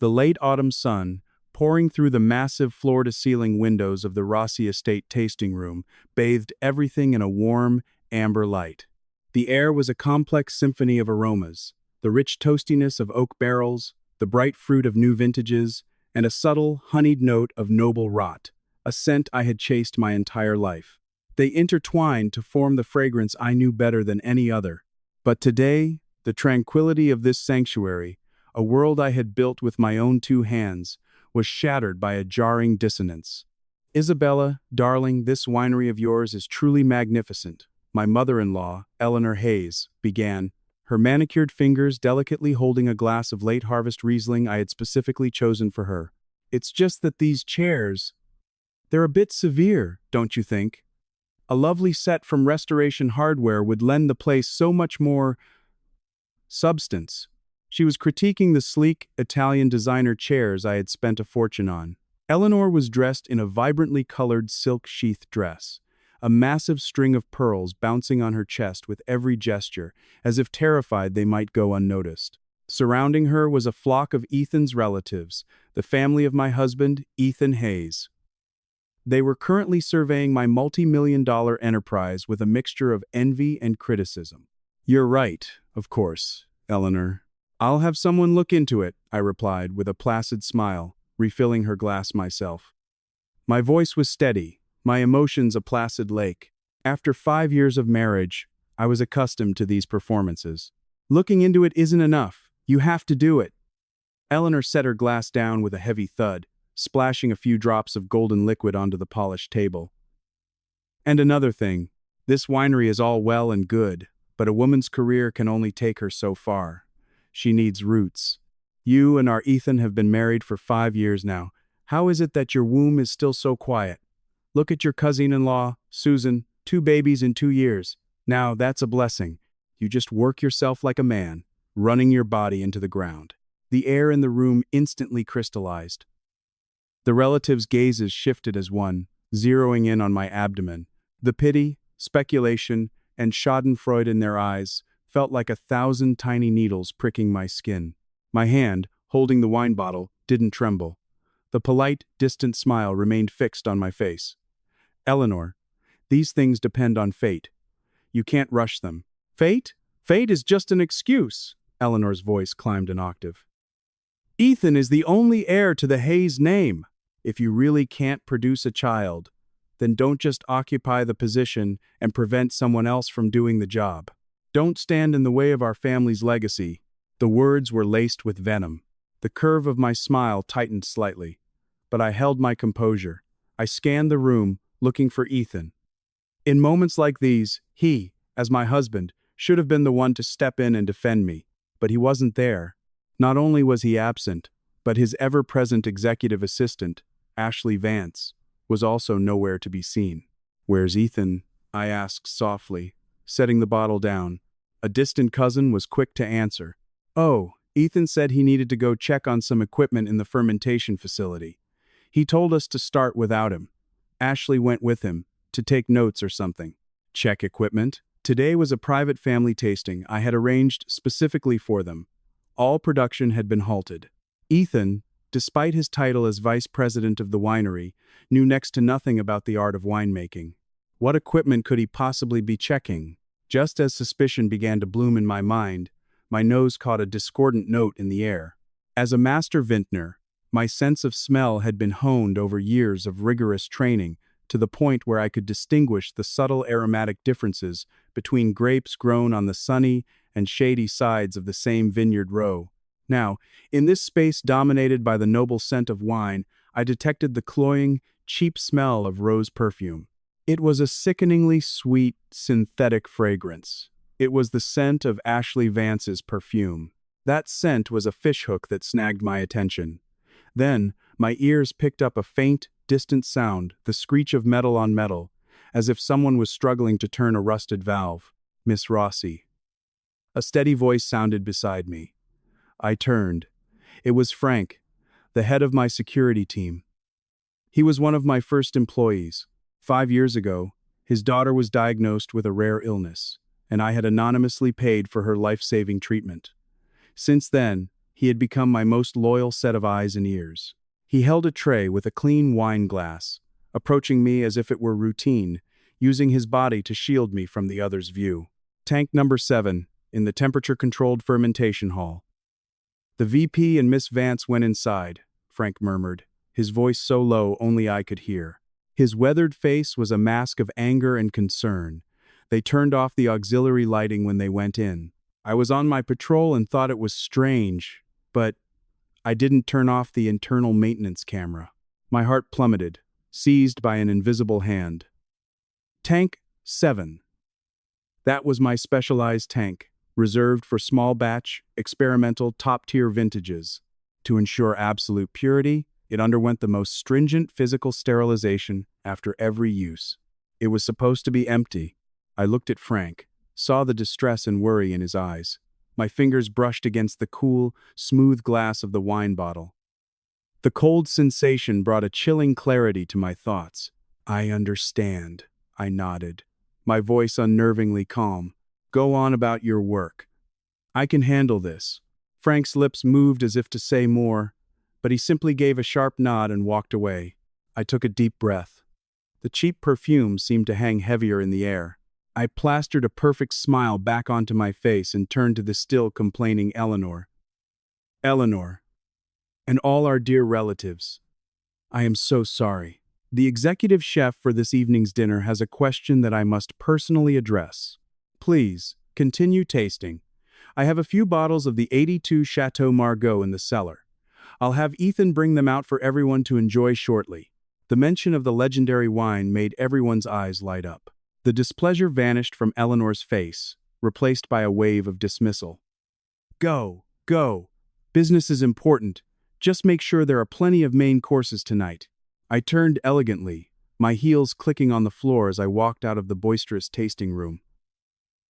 The late autumn sun, pouring through the massive floor-to-ceiling windows of the Rossi Estate tasting room, bathed everything in a warm, amber light. The air was a complex symphony of aromas, the rich toastiness of oak barrels, the bright fruit of new vintages, and a subtle, honeyed note of noble rot, a scent I had chased my entire life. They intertwined to form the fragrance I knew better than any other. But today, the tranquility of this sanctuary, a world I had built with my own two hands, was shattered by a jarring dissonance. "Isabella, darling, this winery of yours is truly magnificent," my mother-in-law, Eleanor Hayes, began, her manicured fingers delicately holding a glass of late-harvest Riesling I had specifically chosen for her. "It's just that these chairs, they're a bit severe, don't you think? A lovely set from Restoration Hardware would lend the place so much more substance." She was critiquing the sleek, Italian designer chairs I had spent a fortune on. Eleanor was dressed in a vibrantly colored silk sheath dress, a massive string of pearls bouncing on her chest with every gesture, as if terrified they might go unnoticed. Surrounding her was a flock of Ethan's relatives, the family of my husband, Ethan Hayes. They were currently surveying my multi-million-dollar enterprise with a mixture of envy and criticism. "You're right, of course, Eleanor. I'll have someone look into it," I replied with a placid smile, refilling her glass myself. My voice was steady, my emotions a placid lake. After 5 years of marriage, I was accustomed to these performances. "Looking into it isn't enough. You have to do it." Eleanor set her glass down with a heavy thud, splashing a few drops of golden liquid onto the polished table. "And another thing, this winery is all well and good, but a woman's career can only take her so far. She needs roots. You and our Ethan have been married for 5 years now. How is it that your womb is still so quiet? Look at your cousin-in-law, Susan, 2 babies in 2 years. Now, that's a blessing. You just work yourself like a man, running your body into the ground." The air in the room instantly crystallized. The relatives' gazes shifted as one, zeroing in on my abdomen. The pity, speculation, and schadenfreude in their eyes felt like 1,000 tiny needles pricking my skin. My hand, holding the wine bottle, didn't tremble. The polite, distant smile remained fixed on my face. "Eleanor, these things depend on fate. You can't rush them." "Fate? Fate is just an excuse." Eleanor's voice climbed an octave. "Ethan is the only heir to the Hayes name. If you really can't produce a child, then don't just occupy the position and prevent someone else from doing the job. Don't stand in the way of our family's legacy." The words were laced with venom. The curve of my smile tightened slightly, but I held my composure. I scanned the room, looking for Ethan. In moments like these, he, as my husband, should have been the one to step in and defend me, but he wasn't there. Not only was he absent, but his ever-present executive assistant, Ashley Vance, was also nowhere to be seen. "Where's Ethan?" I asked softly, setting the bottle down. A distant cousin was quick to answer. "Oh, Ethan said he needed to go check on some equipment in the fermentation facility. He told us to start without him. Ashley went with him, to take notes or something." "Check equipment?" Today was a private family tasting I had arranged specifically for them. All production had been halted. Ethan, despite his title as vice president of the winery, knew next to nothing about the art of winemaking. What equipment could he possibly be checking? Just as suspicion began to bloom in my mind, my nose caught a discordant note in the air. As a master vintner, my sense of smell had been honed over years of rigorous training to the point where I could distinguish the subtle aromatic differences between grapes grown on the sunny and shady sides of the same vineyard row. Now, in this space dominated by the noble scent of wine, I detected the cloying, cheap smell of rose perfume. It was a sickeningly sweet, synthetic fragrance. It was the scent of Ashley Vance's perfume. That scent was a fishhook that snagged my attention. Then, my ears picked up a faint, distant sound, the screech of metal on metal, as if someone was struggling to turn a rusted valve. "Miss Rossi." A steady voice sounded beside me. I turned. It was Frank, the head of my security team. He was one of my first employees. 5 years ago, his daughter was diagnosed with a rare illness, and I had anonymously paid for her life-saving treatment. Since then, He had become my most loyal set of eyes and ears. He held a tray with a clean wine glass, approaching me as if it were routine, using his body to shield me from the other's view. Tank number 7, in the temperature-controlled fermentation hall. The VP and Miss Vance went inside, Frank murmured, his voice so low only I could hear. His weathered face was a mask of anger and concern. They turned off the auxiliary lighting when they went in. I was on my patrol and thought it was strange, but I didn't turn off the internal maintenance camera. My heart plummeted, seized by an invisible hand. Tank 7. That was my specialized tank, reserved for small batch, experimental, top-tier vintages. To ensure absolute purity, it underwent the most stringent physical sterilization after every use. It was supposed to be empty. I looked at Frank, saw the distress and worry in his eyes. My fingers brushed against the cool, smooth glass of the wine bottle. The cold sensation brought a chilling clarity to my thoughts. I understand, I nodded, my voice unnervingly calm. Go on about your work. I can handle this. Frank's lips moved as if to say more, but he simply gave a sharp nod and walked away. I took a deep breath. The cheap perfume seemed to hang heavier in the air. I plastered a perfect smile back onto my face and turned to the still complaining Eleanor. Eleanor, and all our dear relatives, I am so sorry. The executive chef for this evening's dinner has a question that I must personally address. Please, continue tasting. I have a few bottles of the 82 Chateau Margaux in the cellar. I'll have Ethan bring them out for everyone to enjoy shortly. The mention of the legendary wine made everyone's eyes light up. The displeasure vanished from Eleanor's face, replaced by a wave of dismissal. Go, go. Business is important. Just make sure there are plenty of main courses tonight. I turned elegantly, my heels clicking on the floor as I walked out of the boisterous tasting room.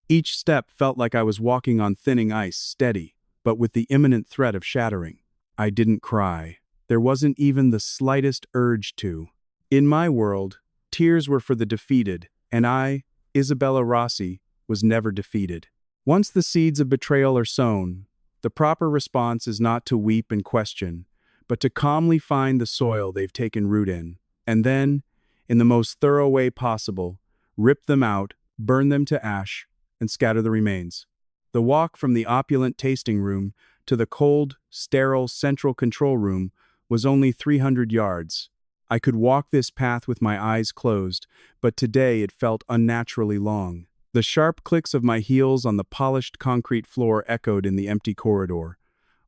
Each step felt like I was walking on thinning ice, steady, but with the imminent threat of shattering. I didn't cry. There wasn't even the slightest urge to. In my world, tears were for the defeated, and I, Isabella Rossi, was never defeated. Once the seeds of betrayal are sown, the proper response is not to weep and question, but to calmly find the soil they've taken root in, and then, in the most thorough way possible, rip them out, burn them to ash, and scatter the remains. The walk from the opulent tasting room to the cold, sterile central control room was only 300 yards. I could walk this path with my eyes closed, but today it felt unnaturally long. The sharp clicks of my heels on the polished concrete floor echoed in the empty corridor,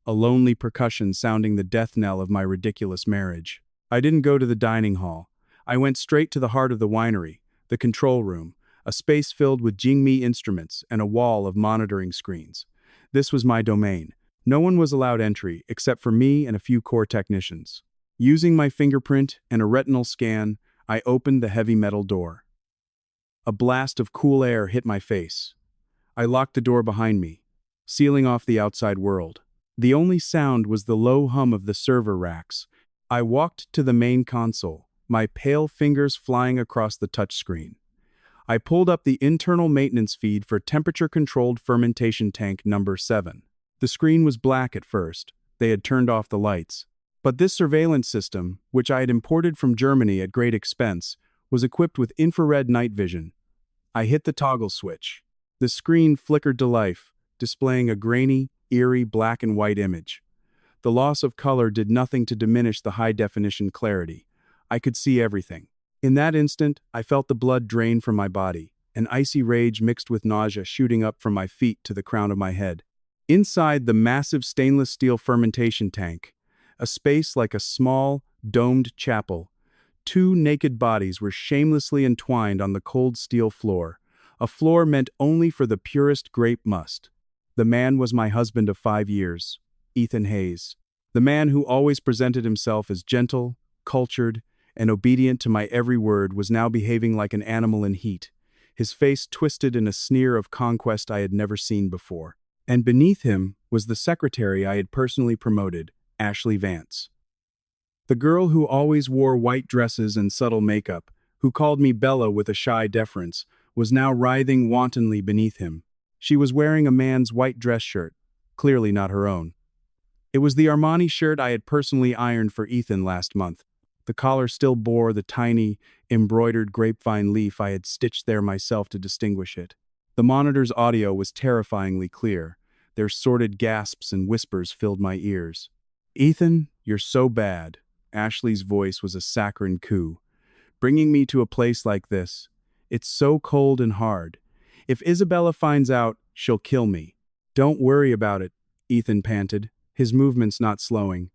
a lonely percussion sounding the death knell of my ridiculous marriage. I didn't go to the dining hall. I went straight to the heart of the winery, the control room, a space filled with Jingmi instruments and a wall of monitoring screens. This was my domain. No one was allowed entry except for me and a few core technicians. Using my fingerprint and a retinal scan, I opened the heavy metal door. A blast of cool air hit my face. I locked the door behind me, sealing off the outside world. The only sound was the low hum of the server racks. I walked to the main console, my pale fingers flying across the touchscreen. I pulled up the internal maintenance feed for temperature-controlled fermentation tank number 7. The screen was black at first. They had turned off the lights. But this surveillance system, which I had imported from Germany at great expense, was equipped with infrared night vision. I hit the toggle switch. The screen flickered to life, displaying a grainy, eerie black and white image. The loss of color did nothing to diminish the high-definition clarity. I could see everything. In that instant, I felt the blood drain from my body, an icy rage mixed with nausea shooting up from my feet to the crown of my head. Inside the massive stainless steel fermentation tank, a space like a small, domed chapel, two naked bodies were shamelessly entwined on the cold steel floor, a floor meant only for the purest grape must. The man was my husband of 5 years, Ethan Hayes. The man who always presented himself as gentle, cultured, and obedient to my every word was now behaving like an animal in heat, his face twisted in a sneer of conquest I had never seen before. And beneath him was the secretary I had personally promoted, Ashley Vance. The girl who always wore white dresses and subtle makeup, who called me Bella with a shy deference, was now writhing wantonly beneath him. She was wearing a man's white dress shirt, clearly not her own. It was the Armani shirt I had personally ironed for Ethan last month. The collar still bore the tiny, embroidered grapevine leaf I had stitched there myself to distinguish it. The monitor's audio was terrifyingly clear. Their sordid gasps and whispers filled my ears. "Ethan, you're so bad." Ashley's voice was a saccharine coo. "Bringing me to a place like this. It's so cold and hard. If Isabella finds out, she'll kill me." "Don't worry about it," Ethan panted, his movements not slowing.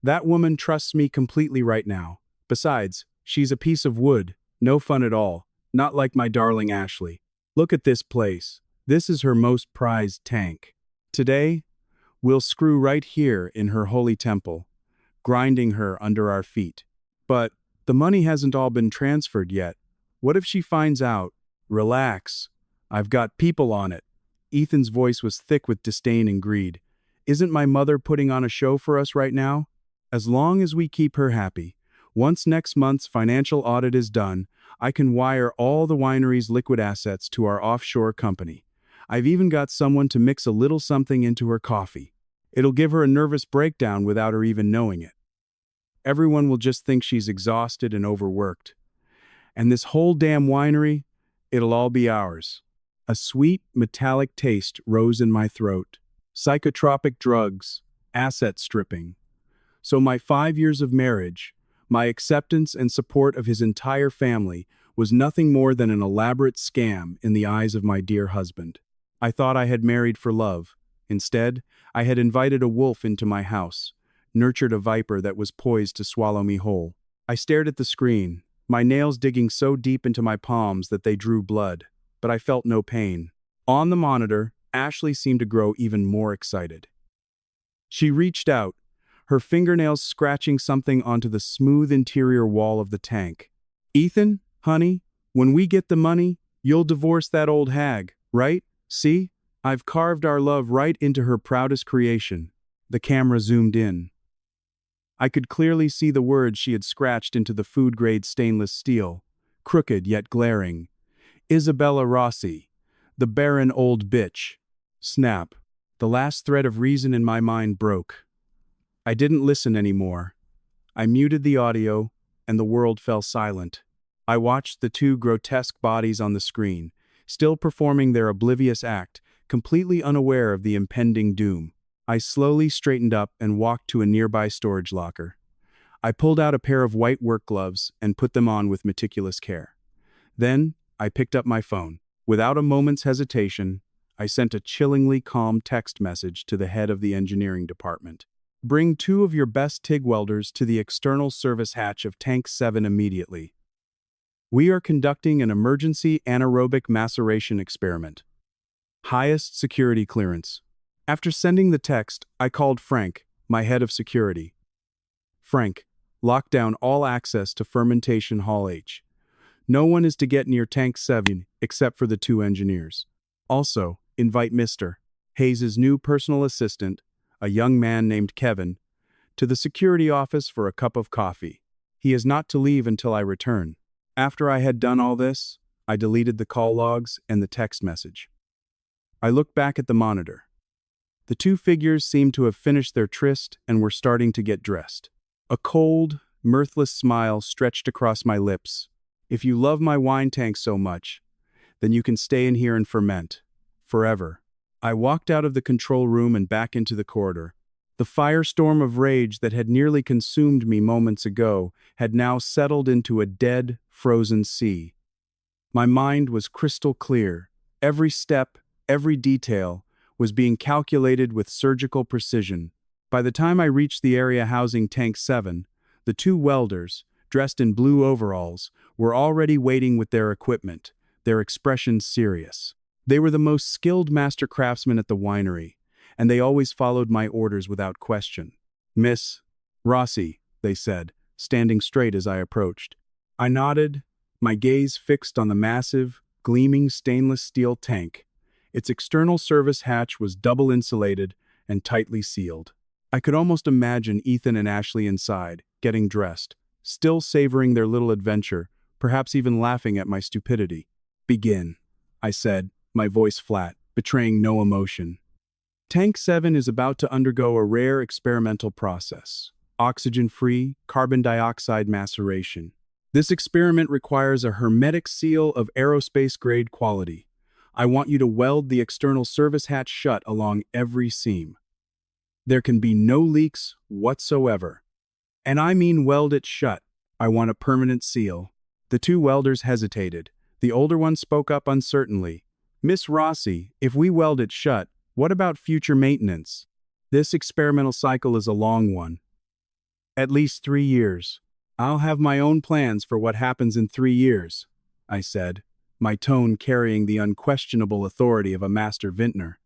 "That woman trusts me completely right now. Besides, she's a piece of wood, no fun at all, not like my darling Ashley. Look at this place. This is her most prized tank. Today, we'll screw right here in her holy temple, grinding her under our feet. But the money hasn't all been transferred yet. What if she finds out?" "Relax. I've got people on it." Ethan's voice was thick with disdain and greed. "Isn't my mother putting on a show for us right now? As long as we keep her happy. Once next month's financial audit is done, I can wire all the winery's liquid assets to our offshore company. I've even got someone to mix a little something into her coffee. It'll give her a nervous breakdown without her even knowing it. Everyone will just think she's exhausted and overworked. And this whole damn winery, it'll all be ours." A sweet, metallic taste rose in my throat. Psychotropic drugs, asset stripping. So my 5 years of marriage, my acceptance and support of his entire family, was nothing more than an elaborate scam in the eyes of my dear husband. I thought I had married for love. Instead, I had invited a wolf into my house, nurtured a viper that was poised to swallow me whole. I stared at the screen, my nails digging so deep into my palms that they drew blood, but I felt no pain. On the monitor, Ashley seemed to grow even more excited. She reached out, her fingernails scratching something onto the smooth interior wall of the tank. "Ethan, honey, when we get the money, you'll divorce that old hag, right? See? I've carved our love right into her proudest creation." The camera zoomed in. I could clearly see the words she had scratched into the food-grade stainless steel, crooked yet glaring. "Isabella Rossi, the barren old bitch." Snap. The last thread of reason in my mind broke. I didn't listen anymore. I muted the audio, and the world fell silent. I watched the two grotesque bodies on the screen, still performing their oblivious act, completely unaware of the impending doom. I slowly straightened up and walked to a nearby storage locker. I pulled out a pair of white work gloves and put them on with meticulous care. Then, I picked up my phone. Without a moment's hesitation, I sent a chillingly calm text message to the head of the engineering department. "Bring 2 of your best TIG welders to the external service hatch of Tank 7 immediately. We are conducting an emergency anaerobic maceration experiment. Highest security clearance." After sending the text, I called Frank, my head of security. "Frank, lock down all access to Fermentation Hall H. No one is to get near Tank 7 except for the 2 engineers. Also, invite Mr. Hayes' new personal assistant, a young man named Kevin, to the security office for a cup of coffee. He is not to leave until I return." After I had done all this, I deleted the call logs and the text message. I looked back at the monitor. The 2 figures seemed to have finished their tryst and were starting to get dressed. A cold, mirthless smile stretched across my lips. "If you love my wine tank so much, then you can stay in here and ferment. Forever." I walked out of the control room and back into the corridor. The firestorm of rage that had nearly consumed me moments ago had now settled into a dead, frozen sea. My mind was crystal clear. Every step, every detail, was being calculated with surgical precision. By the time I reached the area housing Tank 7, the 2 welders, dressed in blue overalls, were already waiting with their equipment, their expressions serious. They were the most skilled master craftsmen at the winery, and they always followed my orders without question. "Miss Rossi," they said, standing straight as I approached. I nodded, my gaze fixed on the massive, gleaming stainless steel tank. Its external service hatch was double insulated and tightly sealed. I could almost imagine Ethan and Ashley inside, getting dressed, still savoring their little adventure, perhaps even laughing at my stupidity. "Begin," I said, my voice flat, betraying no emotion. Tank 7 is about to undergo a rare experimental process, oxygen-free carbon dioxide maceration. This experiment requires a hermetic seal of aerospace-grade quality. I want you to weld the external service hatch shut along every seam. There can be no leaks whatsoever. And I mean weld it shut. I want a permanent seal. The two welders hesitated. The older one spoke up uncertainly. Miss Rossi, if we weld it shut, what about future maintenance? This experimental cycle is a long one. At least 3 years. I'll have my own plans for what happens in 3 years, I said, my tone carrying the unquestionable authority of a master vintner.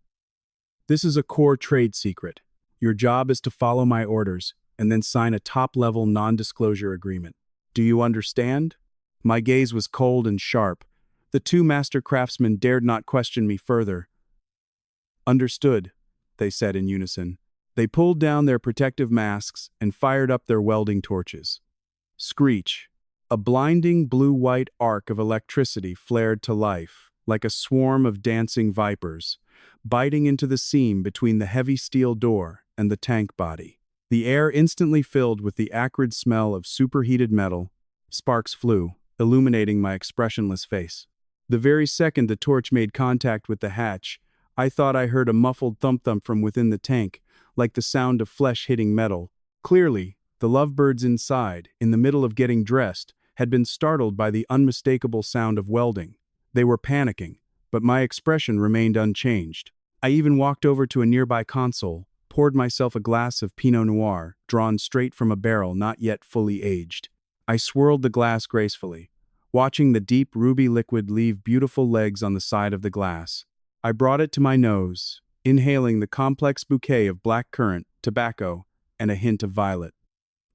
This is a core trade secret. Your job is to follow my orders and then sign a top-level non-disclosure agreement. Do you understand? My gaze was cold and sharp. The two master craftsmen dared not question me further. Understood, they said in unison. They pulled down their protective masks and fired up their welding torches. Screech. A blinding blue-white arc of electricity flared to life, like a swarm of dancing vipers, biting into the seam between the heavy steel door and the tank body. The air instantly filled with the acrid smell of superheated metal. Sparks flew, illuminating my expressionless face. The very second the torch made contact with the hatch, I thought I heard a muffled thump-thump from within the tank, like the sound of flesh hitting metal. Clearly, the lovebirds inside, in the middle of getting dressed, had been startled by the unmistakable sound of welding. They were panicking, but my expression remained unchanged. I even walked over to a nearby console, poured myself a glass of Pinot Noir, drawn straight from a barrel not yet fully aged. I swirled the glass gracefully, watching the deep ruby liquid leave beautiful legs on the side of the glass. I brought it to my nose, inhaling the complex bouquet of black currant, tobacco, and a hint of violet.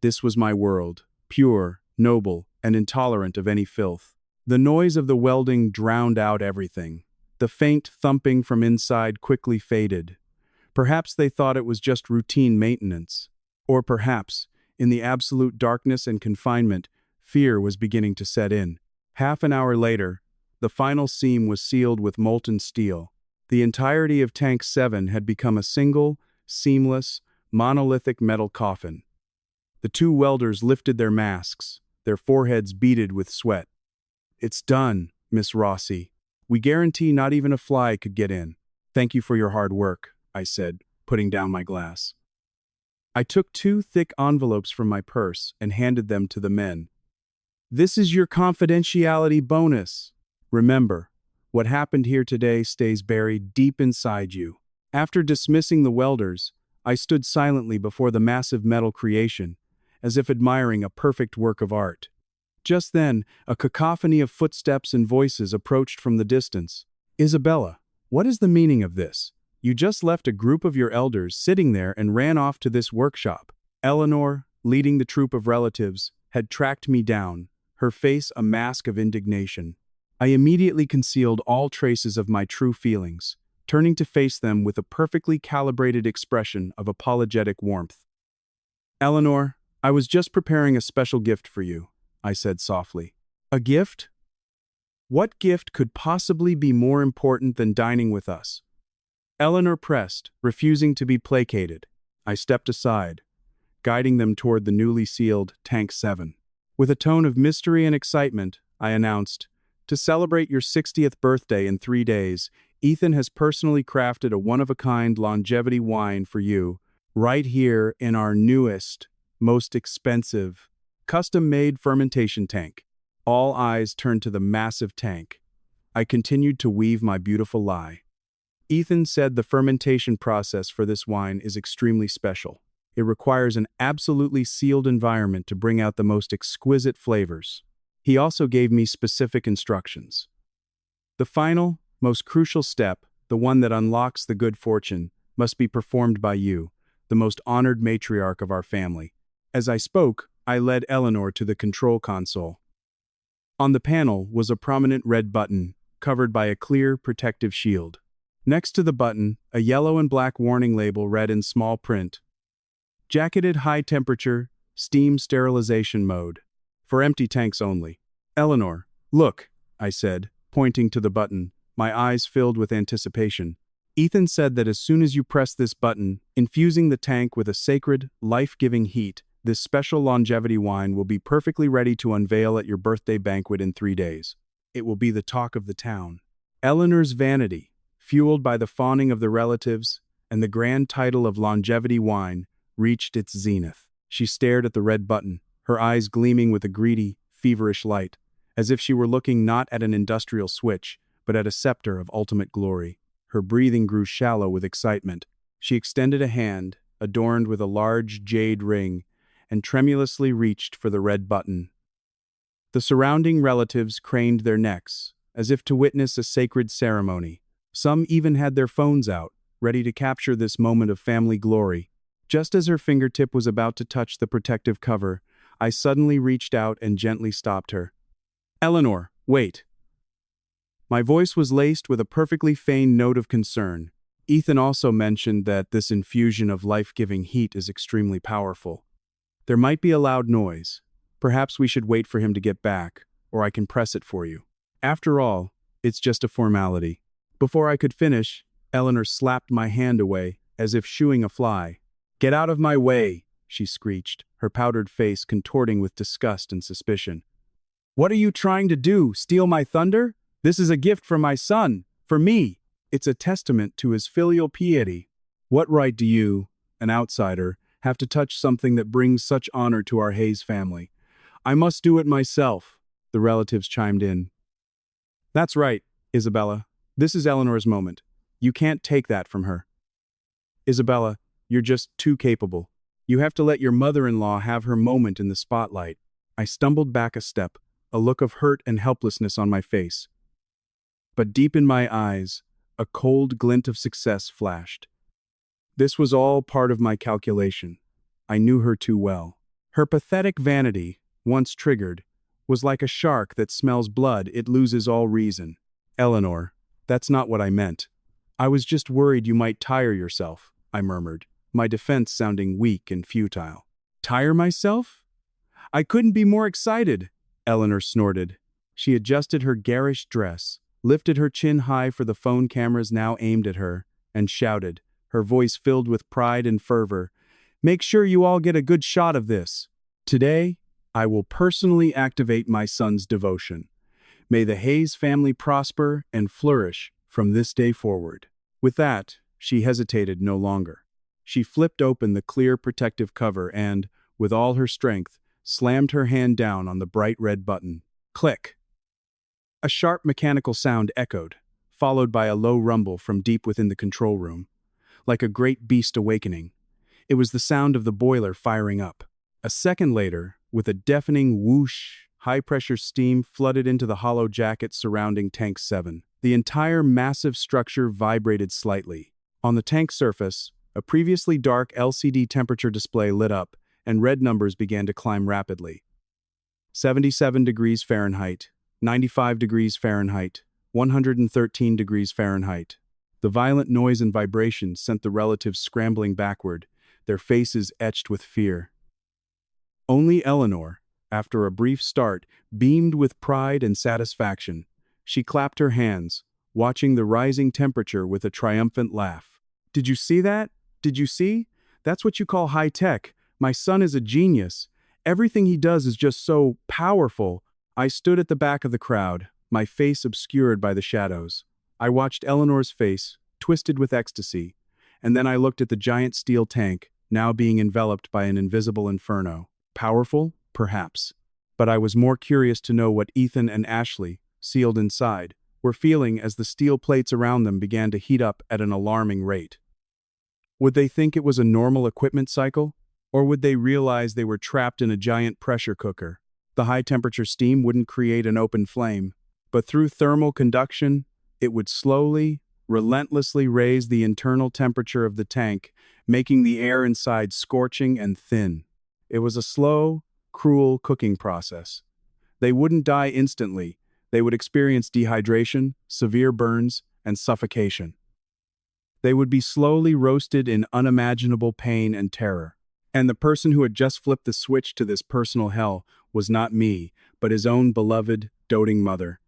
This was my world, pure, noble, and intolerant of any filth. The noise of the welding drowned out everything. The faint thumping from inside quickly faded. Perhaps they thought it was just routine maintenance. Or perhaps, in the absolute darkness and confinement, fear was beginning to set in. Half an hour later, the final seam was sealed with molten steel. The entirety of Tank 7 had become a single, seamless, monolithic metal coffin. The two welders lifted their masks, their foreheads beaded with sweat. It's done, Miss Rossi. We guarantee not even a fly could get in. Thank you for your hard work, I said, putting down my glass. I took 2 thick envelopes from my purse and handed them to the men. This is your confidentiality bonus. Remember, what happened here today stays buried deep inside you. After dismissing the welders, I stood silently before the massive metal creation, as if admiring a perfect work of art. Just then, a cacophony of footsteps and voices approached from the distance. Isabella, what is the meaning of this? You just left a group of your elders sitting there and ran off to this workshop. Eleanor, leading the troop of relatives, had tracked me down, her face a mask of indignation. I immediately concealed all traces of my true feelings, turning to face them with a perfectly calibrated expression of apologetic warmth. Eleanor, I was just preparing a special gift for you, I said softly. A gift? What gift could possibly be more important than dining with us? Eleanor pressed, refusing to be placated. I stepped aside, guiding them toward the newly sealed Tank 7. With a tone of mystery and excitement, I announced, to celebrate your 60th birthday in 3 days, Ethan has personally crafted a one-of-a-kind longevity wine for you, right here in our newest, most expensive, custom-made fermentation tank. All eyes turned to the massive tank. I continued to weave my beautiful lie. Ethan said the fermentation process for this wine is extremely special. It requires an absolutely sealed environment to bring out the most exquisite flavors. He also gave me specific instructions. The final, most crucial step, the one that unlocks the good fortune, must be performed by you, the most honored matriarch of our family. As I spoke, I led Eleanor to the control console. On the panel was a prominent red button, covered by a clear, protective shield. Next to the button, a yellow and black warning label read in small print, Jacketed high temperature, steam sterilization mode. For empty tanks only. Eleanor, look, I said, pointing to the button, my eyes filled with anticipation. Ethan said that as soon as you press this button, infusing the tank with a sacred, life-giving heat, this special longevity wine will be perfectly ready to unveil at your birthday banquet in 3 days. It will be the talk of the town. Eleanor's vanity, fueled by the fawning of the relatives and the grand title of longevity wine, reached its zenith. She stared at the red button, her eyes gleaming with a greedy, feverish light, as if she were looking not at an industrial switch, but at a scepter of ultimate glory. Her breathing grew shallow with excitement. She extended a hand, adorned with a large jade ring, and tremulously reached for the red button. The surrounding relatives craned their necks, as if to witness a sacred ceremony. Some even had their phones out, ready to capture this moment of family glory. Just as her fingertip was about to touch the protective cover, I suddenly reached out and gently stopped her. "Eleanor, wait." My voice was laced with a perfectly feigned note of concern. Ethan also mentioned that this infusion of life-giving heat is extremely powerful. There might be a loud noise. Perhaps we should wait for him to get back, or I can press it for you. After all, it's just a formality. Before I could finish, Eleanor slapped my hand away, as if shooing a fly. "Get out of my way," she screeched, her powdered face contorting with disgust and suspicion. "What are you trying to do, steal my thunder? This is a gift from my son, for me. It's a testament to his filial piety. What right do you, an outsider, have to touch something that brings such honor to our Hayes family? I must do it myself," the relatives chimed in. "That's right, Isabella. This is Eleanor's moment. You can't take that from her." "Isabella, you're just too capable. You have to let your mother-in-law have her moment in the spotlight." I stumbled back a step, a look of hurt and helplessness on my face. But deep in my eyes, a cold glint of success flashed. This was all part of my calculation. I knew her too well. Her pathetic vanity, once triggered, was like a shark that smells blood, it loses all reason. "Eleanor, that's not what I meant. I was just worried you might tire yourself," I murmured, my defense sounding weak and futile. "Tire myself? I couldn't be more excited," Eleanor snorted. She adjusted her garish dress, lifted her chin high for the phone cameras now aimed at her, and shouted, her voice filled with pride and fervor, "Make sure you all get a good shot of this. Today, I will personally activate my son's devotion. May the Hayes family prosper and flourish from this day forward." With that, she hesitated no longer. She flipped open the clear protective cover and, with all her strength, slammed her hand down on the bright red button. Click! A sharp mechanical sound echoed, followed by a low rumble from deep within the control room. Like a great beast awakening, it was the sound of the boiler firing up. A second later, with a deafening whoosh, high-pressure steam flooded into the hollow jacket surrounding Tank 7. The entire massive structure vibrated slightly. On the tank surface, a previously dark LCD temperature display lit up, and red numbers began to climb rapidly. 77 degrees Fahrenheit, 95 degrees Fahrenheit, 113 degrees Fahrenheit. The violent noise and vibration sent the relatives scrambling backward, their faces etched with fear. Only Eleanor, after a brief start, beamed with pride and satisfaction. She clapped her hands, watching the rising temperature with a triumphant laugh. "Did you see that? Did you see? That's what you call high tech. My son is a genius. Everything he does is just so powerful." I stood at the back of the crowd, my face obscured by the shadows. I watched Eleanor's face, twisted with ecstasy, and then I looked at the giant steel tank, now being enveloped by an invisible inferno. Powerful? Perhaps. But I was more curious to know what Ethan and Ashley, sealed inside, were feeling as the steel plates around them began to heat up at an alarming rate. Would they think it was a normal equipment cycle? Or would they realize they were trapped in a giant pressure cooker? The high-temperature steam wouldn't create an open flame, but through thermal conduction, it would slowly, relentlessly raise the internal temperature of the tank, making the air inside scorching and thin. It was a slow, cruel cooking process. They wouldn't die instantly. They would experience dehydration, severe burns, and suffocation. They would be slowly roasted in unimaginable pain and terror. And the person who had just flipped the switch to this personal hell was not me, but his own beloved, doting mother.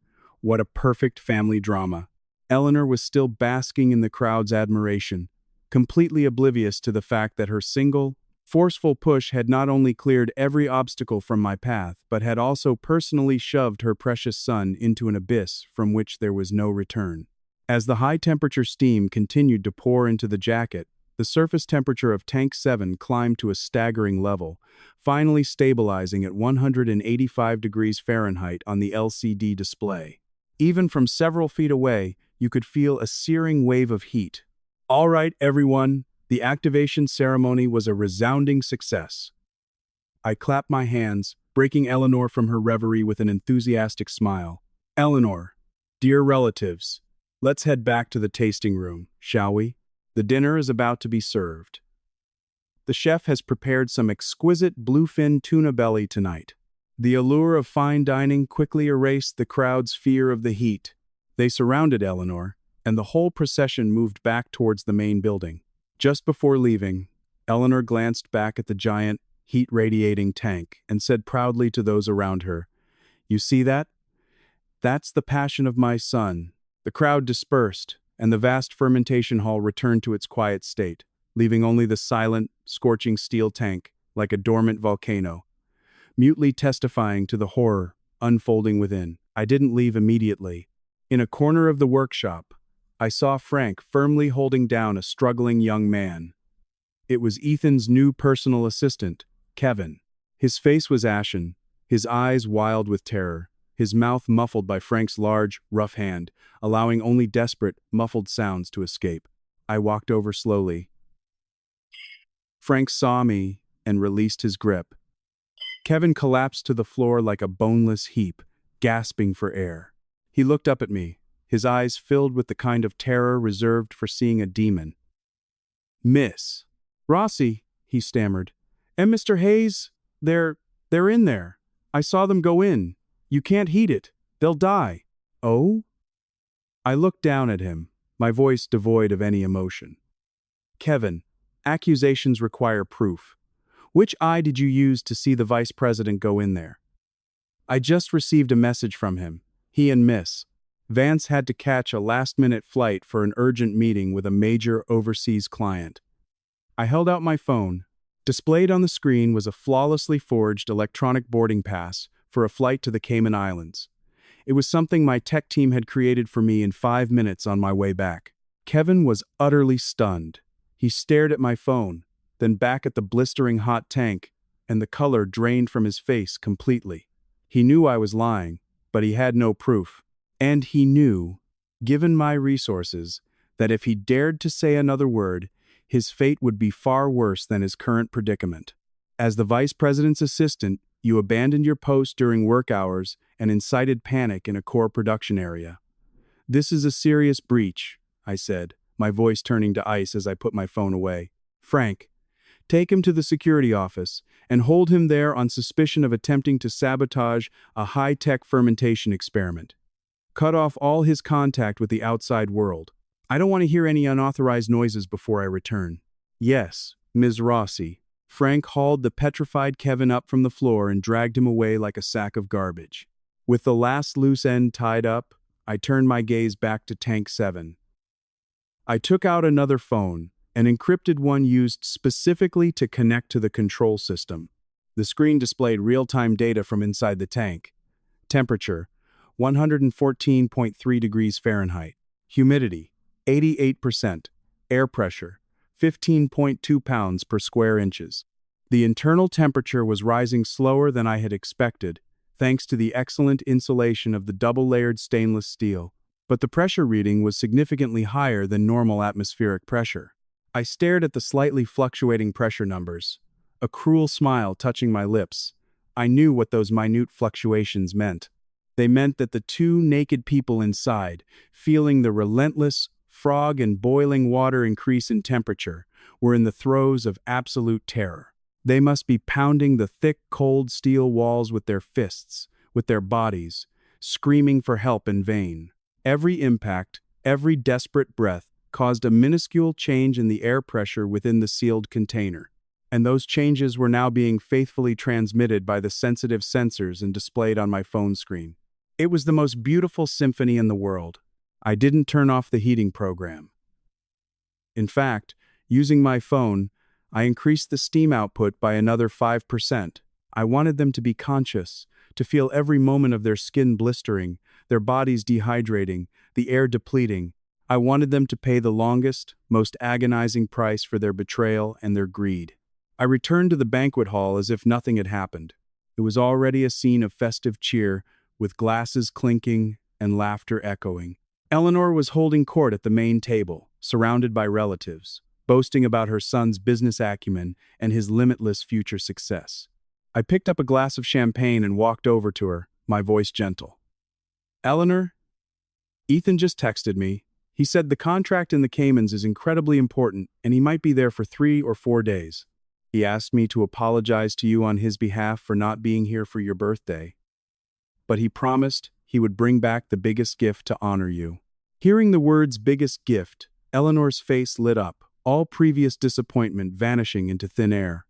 What a perfect family drama. Eleanor was still basking in the crowd's admiration, completely oblivious to the fact that her single, forceful push had not only cleared every obstacle from my path, but had also personally shoved her precious son into an abyss from which there was no return. As the high-temperature steam continued to pour into the jacket, the surface temperature of Tank 7 climbed to a staggering level, finally stabilizing at 185 degrees Fahrenheit on the LCD display. Even from several feet away, you could feel a searing wave of heat. All right, everyone, the activation ceremony was a resounding success. I clapped my hands, breaking Eleanor from her reverie with an enthusiastic smile. Eleanor, dear relatives, let's head back to the tasting room, shall we? The dinner is about to be served. The chef has prepared some exquisite bluefin tuna belly tonight. The allure of fine dining quickly erased the crowd's fear of the heat. They surrounded Eleanor, and the whole procession moved back towards the main building. Just before leaving, Eleanor glanced back at the giant, heat-radiating tank and said proudly to those around her, "You see that? That's the passion of my son." The crowd dispersed, and the vast fermentation hall returned to its quiet state, leaving only the silent, scorching steel tank, like a dormant volcano, mutely testifying to the horror unfolding within. I didn't leave immediately. In a corner of the workshop, I saw Frank firmly holding down a struggling young man. It was Ethan's new personal assistant, Kevin. His face was ashen, his eyes wild with terror, his mouth muffled by Frank's large, rough hand, allowing only desperate, muffled sounds to escape. I walked over slowly. Frank saw me and released his grip. Kevin collapsed to the floor like a boneless heap, gasping for air. He looked up at me, his eyes filled with the kind of terror reserved for seeing a demon. "Miss Rossi," he stammered. "And Mr. Hayes, they're in there. I saw them go in. You can't heat it. They'll die." "Oh?" I looked down at him, my voice devoid of any emotion. "Kevin, accusations require proof. Which eye did you use to see the vice president go in there?" "I just received a message from him. He and Miss Vance had to catch a last-minute flight for an urgent meeting with a major overseas client." I held out my phone. Displayed on the screen was a flawlessly forged electronic boarding pass for a flight to the Cayman Islands. It was something my tech team had created for me in 5 minutes on my way back. Kevin was utterly stunned. He stared at my phone, then back at the blistering hot tank, and the color drained from his face completely. He knew I was lying, but he had no proof. And he knew, given my resources, that if he dared to say another word, his fate would be far worse than his current predicament. As the vice president's assistant, you abandoned your post during work hours and incited panic in a core production area. "This is a serious breach," I said, my voice turning to ice as I put my phone away. "Frank, take him to the security office and hold him there on suspicion of attempting to sabotage a high-tech fermentation experiment. Cut off all his contact with the outside world. I don't want to hear any unauthorized noises before I return." "Yes, Ms. Rossi." Frank hauled the petrified Kevin up from the floor and dragged him away like a sack of garbage. With the last loose end tied up, I turned my gaze back to Tank 7. I took out another phone, an encrypted one used specifically to connect to the control system. The screen displayed real-time data from inside the tank. Temperature, 114.3 degrees Fahrenheit. Humidity, 88%. Air pressure, 15.2 pounds per square inches. The internal temperature was rising slower than I had expected, thanks to the excellent insulation of the double-layered stainless steel, but the pressure reading was significantly higher than normal atmospheric pressure. I stared at the slightly fluctuating pressure numbers, a cruel smile touching my lips. I knew what those minute fluctuations meant. They meant that the two naked people inside, feeling the relentless frog and boiling water increase in temperature, were in the throes of absolute terror. They must be pounding the thick, cold steel walls with their fists, with their bodies, screaming for help in vain. Every impact, every desperate breath, caused a minuscule change in the air pressure within the sealed container, and those changes were now being faithfully transmitted by the sensitive sensors and displayed on my phone screen. It was the most beautiful symphony in the world. I didn't turn off the heating program. In fact, using my phone, I increased the steam output by another 5%. I wanted them to be conscious, to feel every moment of their skin blistering, their bodies dehydrating, the air depleting. I wanted them to pay the longest, most agonizing price for their betrayal and their greed. I returned to the banquet hall as if nothing had happened. It was already a scene of festive cheer, with glasses clinking and laughter echoing. Eleanor was holding court at the main table, surrounded by relatives, boasting about her son's business acumen and his limitless future success. I picked up a glass of champagne and walked over to her, my voice gentle. "Eleanor, Ethan just texted me. He said the contract in the Caymans is incredibly important and he might be there for 3 or 4 days. He asked me to apologize to you on his behalf for not being here for your birthday. But he promised he would bring back the biggest gift to honor you." Hearing the words biggest gift, Eleanor's face lit up, all previous disappointment vanishing into thin air.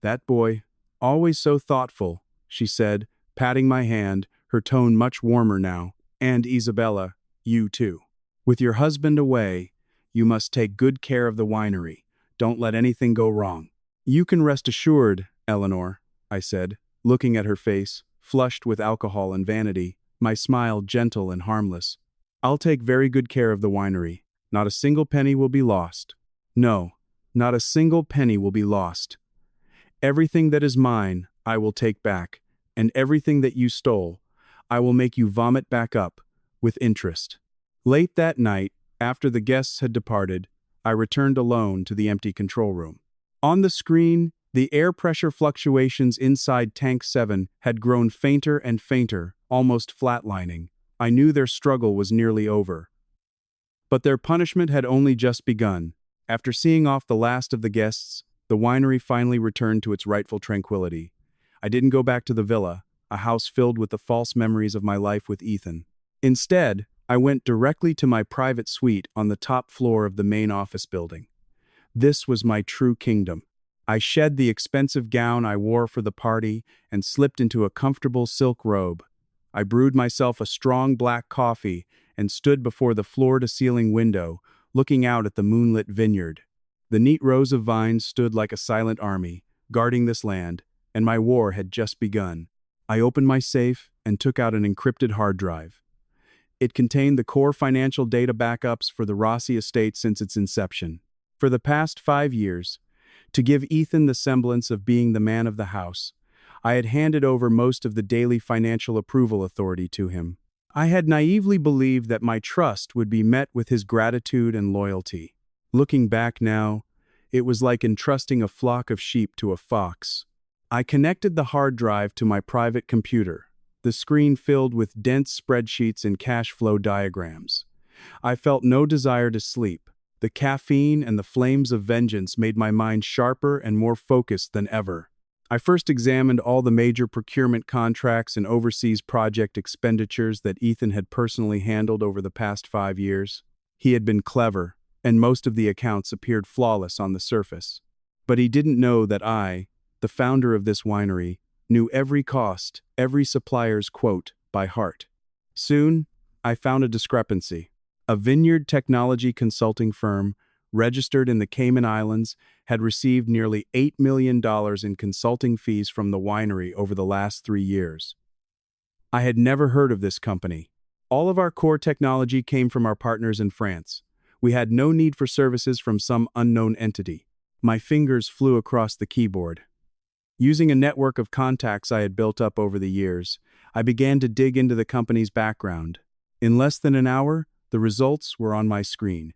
"That boy, always so thoughtful," she said, patting my hand, her tone much warmer now. "And Isabella, you too. With your husband away, you must take good care of the winery. Don't let anything go wrong." "You can rest assured, Eleanor," I said, looking at her face, flushed with alcohol and vanity, my smile gentle and harmless. "I'll take very good care of the winery. Not a single penny will be lost. No, not a single penny will be lost. Everything that is mine, I will take back, and everything that you stole, I will make you vomit back up, with interest." Late that night, after the guests had departed, I returned alone to the empty control room. On the screen, the air pressure fluctuations inside Tank 7 had grown fainter and fainter, almost flatlining. I knew their struggle was nearly over. But their punishment had only just begun. After seeing off the last of the guests, the winery finally returned to its rightful tranquility. I didn't go back to the villa, a house filled with the false memories of my life with Ethan. Instead, I went directly to my private suite on the top floor of the main office building. This was my true kingdom. I shed the expensive gown I wore for the party and slipped into a comfortable silk robe. I brewed myself a strong black coffee and stood before the floor-to-ceiling window, looking out at the moonlit vineyard. The neat rows of vines stood like a silent army, guarding this land, and my war had just begun. I opened my safe and took out an encrypted hard drive. It contained the core financial data backups for the Rossi estate since its inception. For the past 5 years, to give Ethan the semblance of being the man of the house, I had handed over most of the daily financial approval authority to him. I had naively believed that my trust would be met with his gratitude and loyalty. Looking back now, it was like entrusting a flock of sheep to a fox. I connected the hard drive to my private computer, the screen filled with dense spreadsheets and cash flow diagrams. I felt no desire to sleep. The caffeine and the flames of vengeance made my mind sharper and more focused than ever. I first examined all the major procurement contracts and overseas project expenditures that Ethan had personally handled over the past 5 years. He had been clever, and most of the accounts appeared flawless on the surface. But he didn't know that I, the founder of this winery, knew every cost, every supplier's quote, by heart. Soon, I found a discrepancy. A vineyard technology consulting firm, registered in the Cayman Islands, had received nearly $8 million in consulting fees from the winery over the last 3 years. I had never heard of this company. All of our core technology came from our partners in France. We had no need for services from some unknown entity. My fingers flew across the keyboard. Using a network of contacts I had built up over the years, I began to dig into the company's background. In less than an hour, the results were on my screen.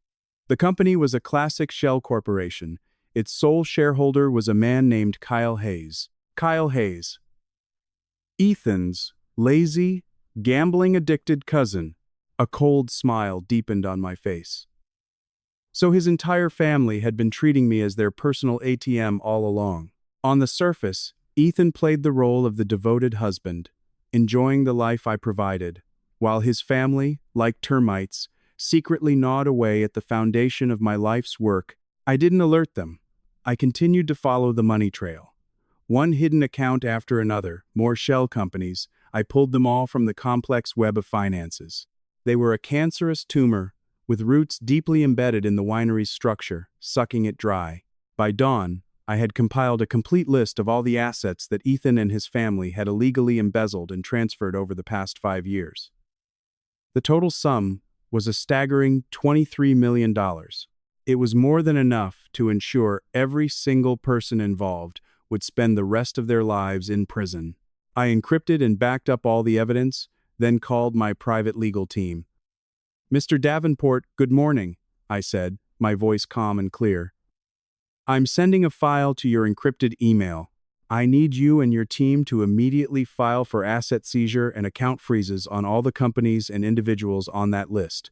The company was a classic shell corporation. Its sole shareholder was a man named Kyle Hayes. Kyle Hayes, Ethan's lazy, gambling-addicted cousin. A cold smile deepened on my face. So his entire family had been treating me as their personal ATM all along. On the surface, Ethan played the role of the devoted husband, enjoying the life I provided, while his family, like termites, secretly gnawed away at the foundation of my life's work. I didn't alert them. I continued to follow the money trail. One hidden account after another, more shell companies, I pulled them all from the complex web of finances. They were a cancerous tumor, with roots deeply embedded in the winery's structure, sucking it dry. By dawn, I had compiled a complete list of all the assets that Ethan and his family had illegally embezzled and transferred over the past 5 years. The total sum was a staggering $23 million. It was more than enough to ensure every single person involved would spend the rest of their lives in prison. I encrypted and backed up all the evidence, then called my private legal team. "Mr. Davenport, good morning," I said, my voice calm and clear. "I'm sending a file to your encrypted email. I need you and your team to immediately file for asset seizure and account freezes on all the companies and individuals on that list.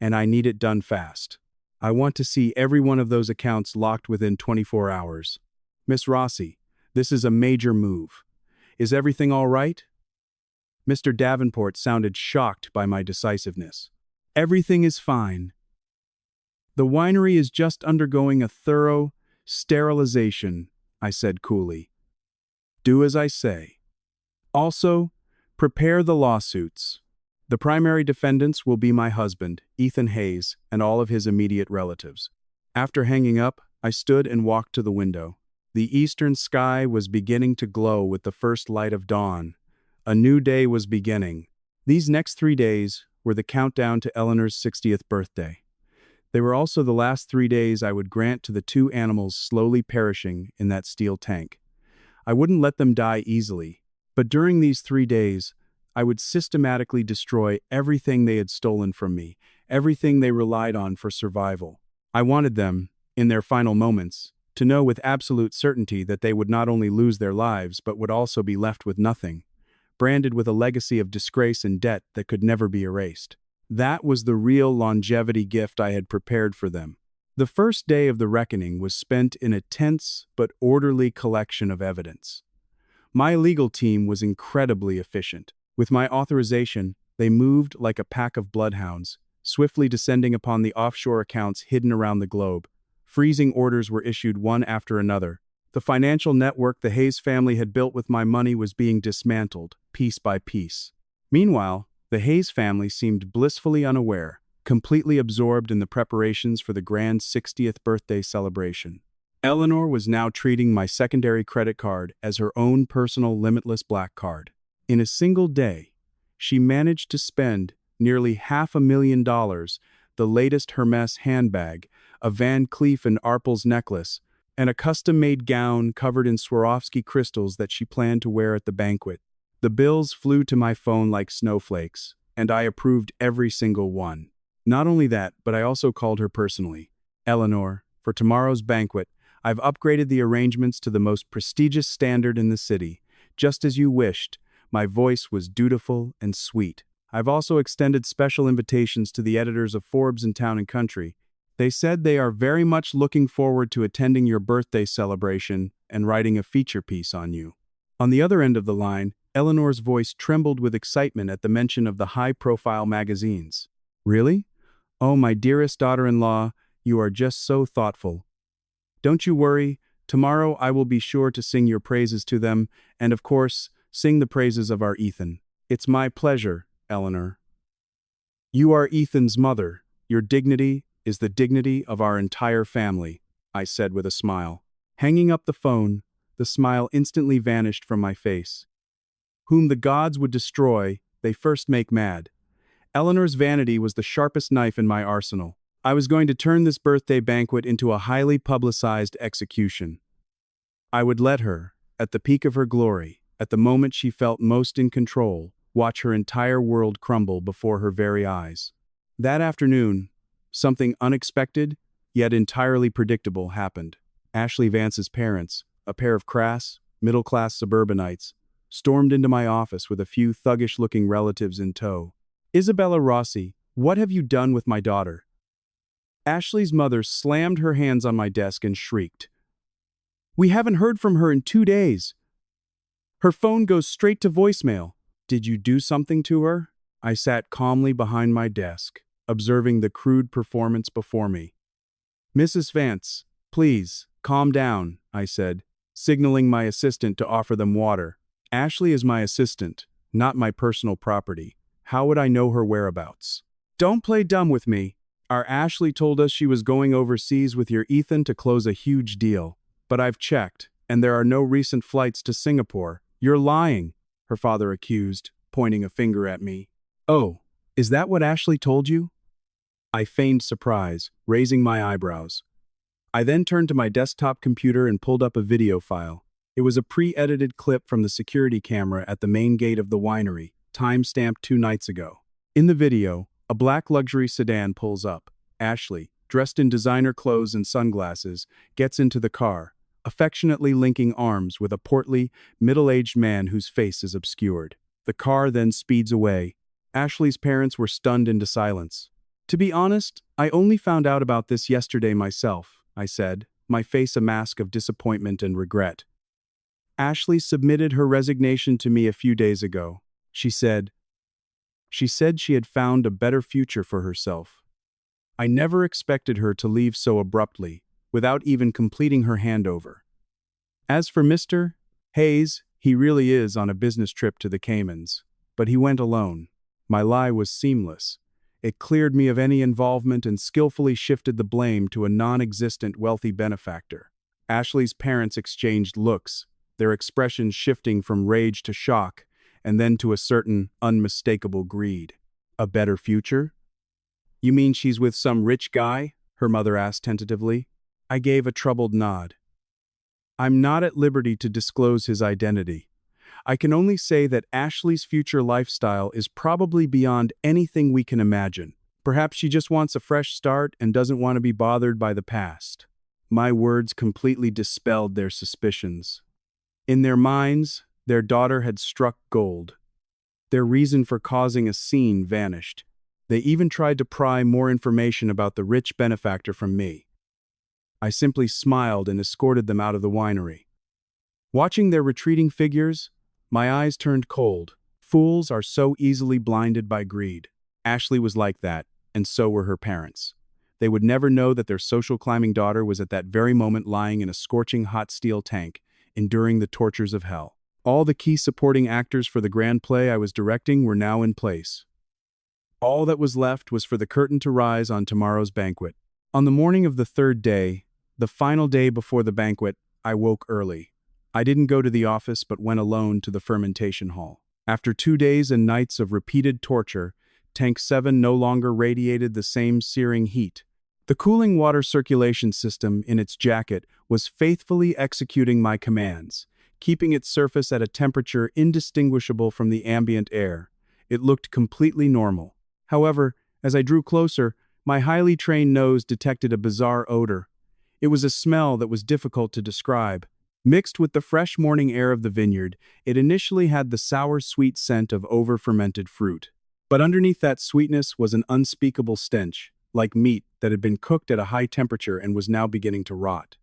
And I need it done fast. I want to see every one of those accounts locked within 24 hours. Miss Rossi, this is a major move. Is everything all right?" Mr. Davenport sounded shocked by my decisiveness. "Everything is fine. The winery is just undergoing a thorough sterilization," I said coolly. "Do as I say. Also, prepare the lawsuits. The primary defendants will be my husband, Ethan Hayes, and all of his immediate relatives." After hanging up, I stood and walked to the window. The eastern sky was beginning to glow with the first light of dawn. A new day was beginning. These next 3 days were the countdown to Eleanor's 60th birthday. They were also the last 3 days I would grant to the 2 animals slowly perishing in that steel tank. I wouldn't let them die easily, but during these 3 days, I would systematically destroy everything they had stolen from me, everything they relied on for survival. I wanted them, in their final moments, to know with absolute certainty that they would not only lose their lives but would also be left with nothing, branded with a legacy of disgrace and debt that could never be erased. That was the real longevity gift I had prepared for them. The first day of the reckoning was spent in a tense but orderly collection of evidence. My legal team was incredibly efficient. With my authorization, they moved like a pack of bloodhounds, swiftly descending upon the offshore accounts hidden around the globe. Freezing orders were issued one after another. The financial network the Hayes family had built with my money was being dismantled, piece by piece. Meanwhile, the Hayes family seemed blissfully unaware, completely absorbed in the preparations for the grand 60th birthday celebration. Eleanor was now treating my secondary credit card as her own personal limitless black card. In a single day, she managed to spend nearly $500,000, the latest Hermes handbag, a Van Cleef & Arpels necklace, and a custom-made gown covered in Swarovski crystals that she planned to wear at the banquet. The bills flew to my phone like snowflakes, and I approved every single one. Not only that, but I also called her personally. "Eleanor, for tomorrow's banquet, I've upgraded the arrangements to the most prestigious standard in the city. Just as you wished, my voice was dutiful and sweet. I've also extended special invitations to the editors of Forbes and Town & Country. They said they are very much looking forward to attending your birthday celebration and writing a feature piece on you." On the other end of the line, Eleanor's voice trembled with excitement at the mention of the high-profile magazines. "Really? Oh, my dearest daughter-in-law, you are just so thoughtful. Don't you worry, tomorrow I will be sure to sing your praises to them, and of course, sing the praises of our Ethan. It's my pleasure, Eleanor. You are Ethan's mother. Your dignity is the dignity of our entire family," I said with a smile. Hanging up the phone, the smile instantly vanished from my face. Whom the gods would destroy, they first make mad. Eleanor's vanity was the sharpest knife in my arsenal. I was going to turn this birthday banquet into a highly publicized execution. I would let her, at the peak of her glory, at the moment she felt most in control, watch her entire world crumble before her very eyes. That afternoon, something unexpected, yet entirely predictable happened. Ashley Vance's parents, a pair of crass, middle-class suburbanites, stormed into my office with a few thuggish-looking relatives in tow. "Isabella Rossi, what have you done with my daughter?" Ashley's mother slammed her hands on my desk and shrieked. "We haven't heard from her in 2 days. Her phone goes straight to voicemail. Did you do something to her?" I sat calmly behind my desk, observing the crude performance before me. "Mrs. Vance, please, calm down," I said, signaling my assistant to offer them water. Ashley is my assistant, not my personal property. How would I know her whereabouts? Don't play dumb with me. Our Ashley told us she was going overseas with your Ethan to close a huge deal. But I've checked, and there are no recent flights to Singapore. You're lying, her father accused, pointing a finger at me. Oh, is that what Ashley told you? I feigned surprise, raising my eyebrows. I then turned to my desktop computer and pulled up a video file. It was a pre-edited clip from the security camera at the main gate of the winery, time-stamped 2 nights ago. In the video, a black luxury sedan pulls up. Ashley, dressed in designer clothes and sunglasses, gets into the car, affectionately linking arms with a portly, middle-aged man whose face is obscured. The car then speeds away. Ashley's parents were stunned into silence. To be honest, I only found out about this yesterday myself, I said, my face a mask of disappointment and regret. Ashley submitted her resignation to me a few days ago. She said she had found a better future for herself. I never expected her to leave so abruptly, without even completing her handover. As for Mr. Hayes, he really is on a business trip to the Caymans, but he went alone. My lie was seamless. It cleared me of any involvement and skillfully shifted the blame to a non-existent wealthy benefactor. Ashley's parents exchanged looks, their expressions shifting from rage to shock, and then to a certain, unmistakable greed. A better future? You mean she's with some rich guy? Her mother asked tentatively. I gave a troubled nod. I'm not at liberty to disclose his identity. I can only say that Ashley's future lifestyle is probably beyond anything we can imagine. Perhaps she just wants a fresh start and doesn't want to be bothered by the past. My words completely dispelled their suspicions. In their minds, their daughter had struck gold. Their reason for causing a scene vanished. They even tried to pry more information about the rich benefactor from me. I simply smiled and escorted them out of the winery. Watching their retreating figures, my eyes turned cold. Fools are so easily blinded by greed. Ashley was like that, and so were her parents. They would never know that their social climbing daughter was at that very moment lying in a scorching hot steel tank, enduring the tortures of hell. All the key supporting actors for the grand play I was directing were now in place. All that was left was for the curtain to rise on tomorrow's banquet. On the morning of the 3rd day, the final day before the banquet, I woke early. I didn't go to the office but went alone to the fermentation hall. After 2 days and nights of repeated torture, Tank 7 no longer radiated the same searing heat. The cooling water circulation system in its jacket was faithfully executing my commands, keeping its surface at a temperature indistinguishable from the ambient air. It looked completely normal. However, as I drew closer, my highly trained nose detected a bizarre odor. It was a smell that was difficult to describe. Mixed with the fresh morning air of the vineyard, it initially had the sour-sweet scent of over-fermented fruit. But underneath that sweetness was an unspeakable stench, like meat that had been cooked at a high temperature and was now beginning to rot.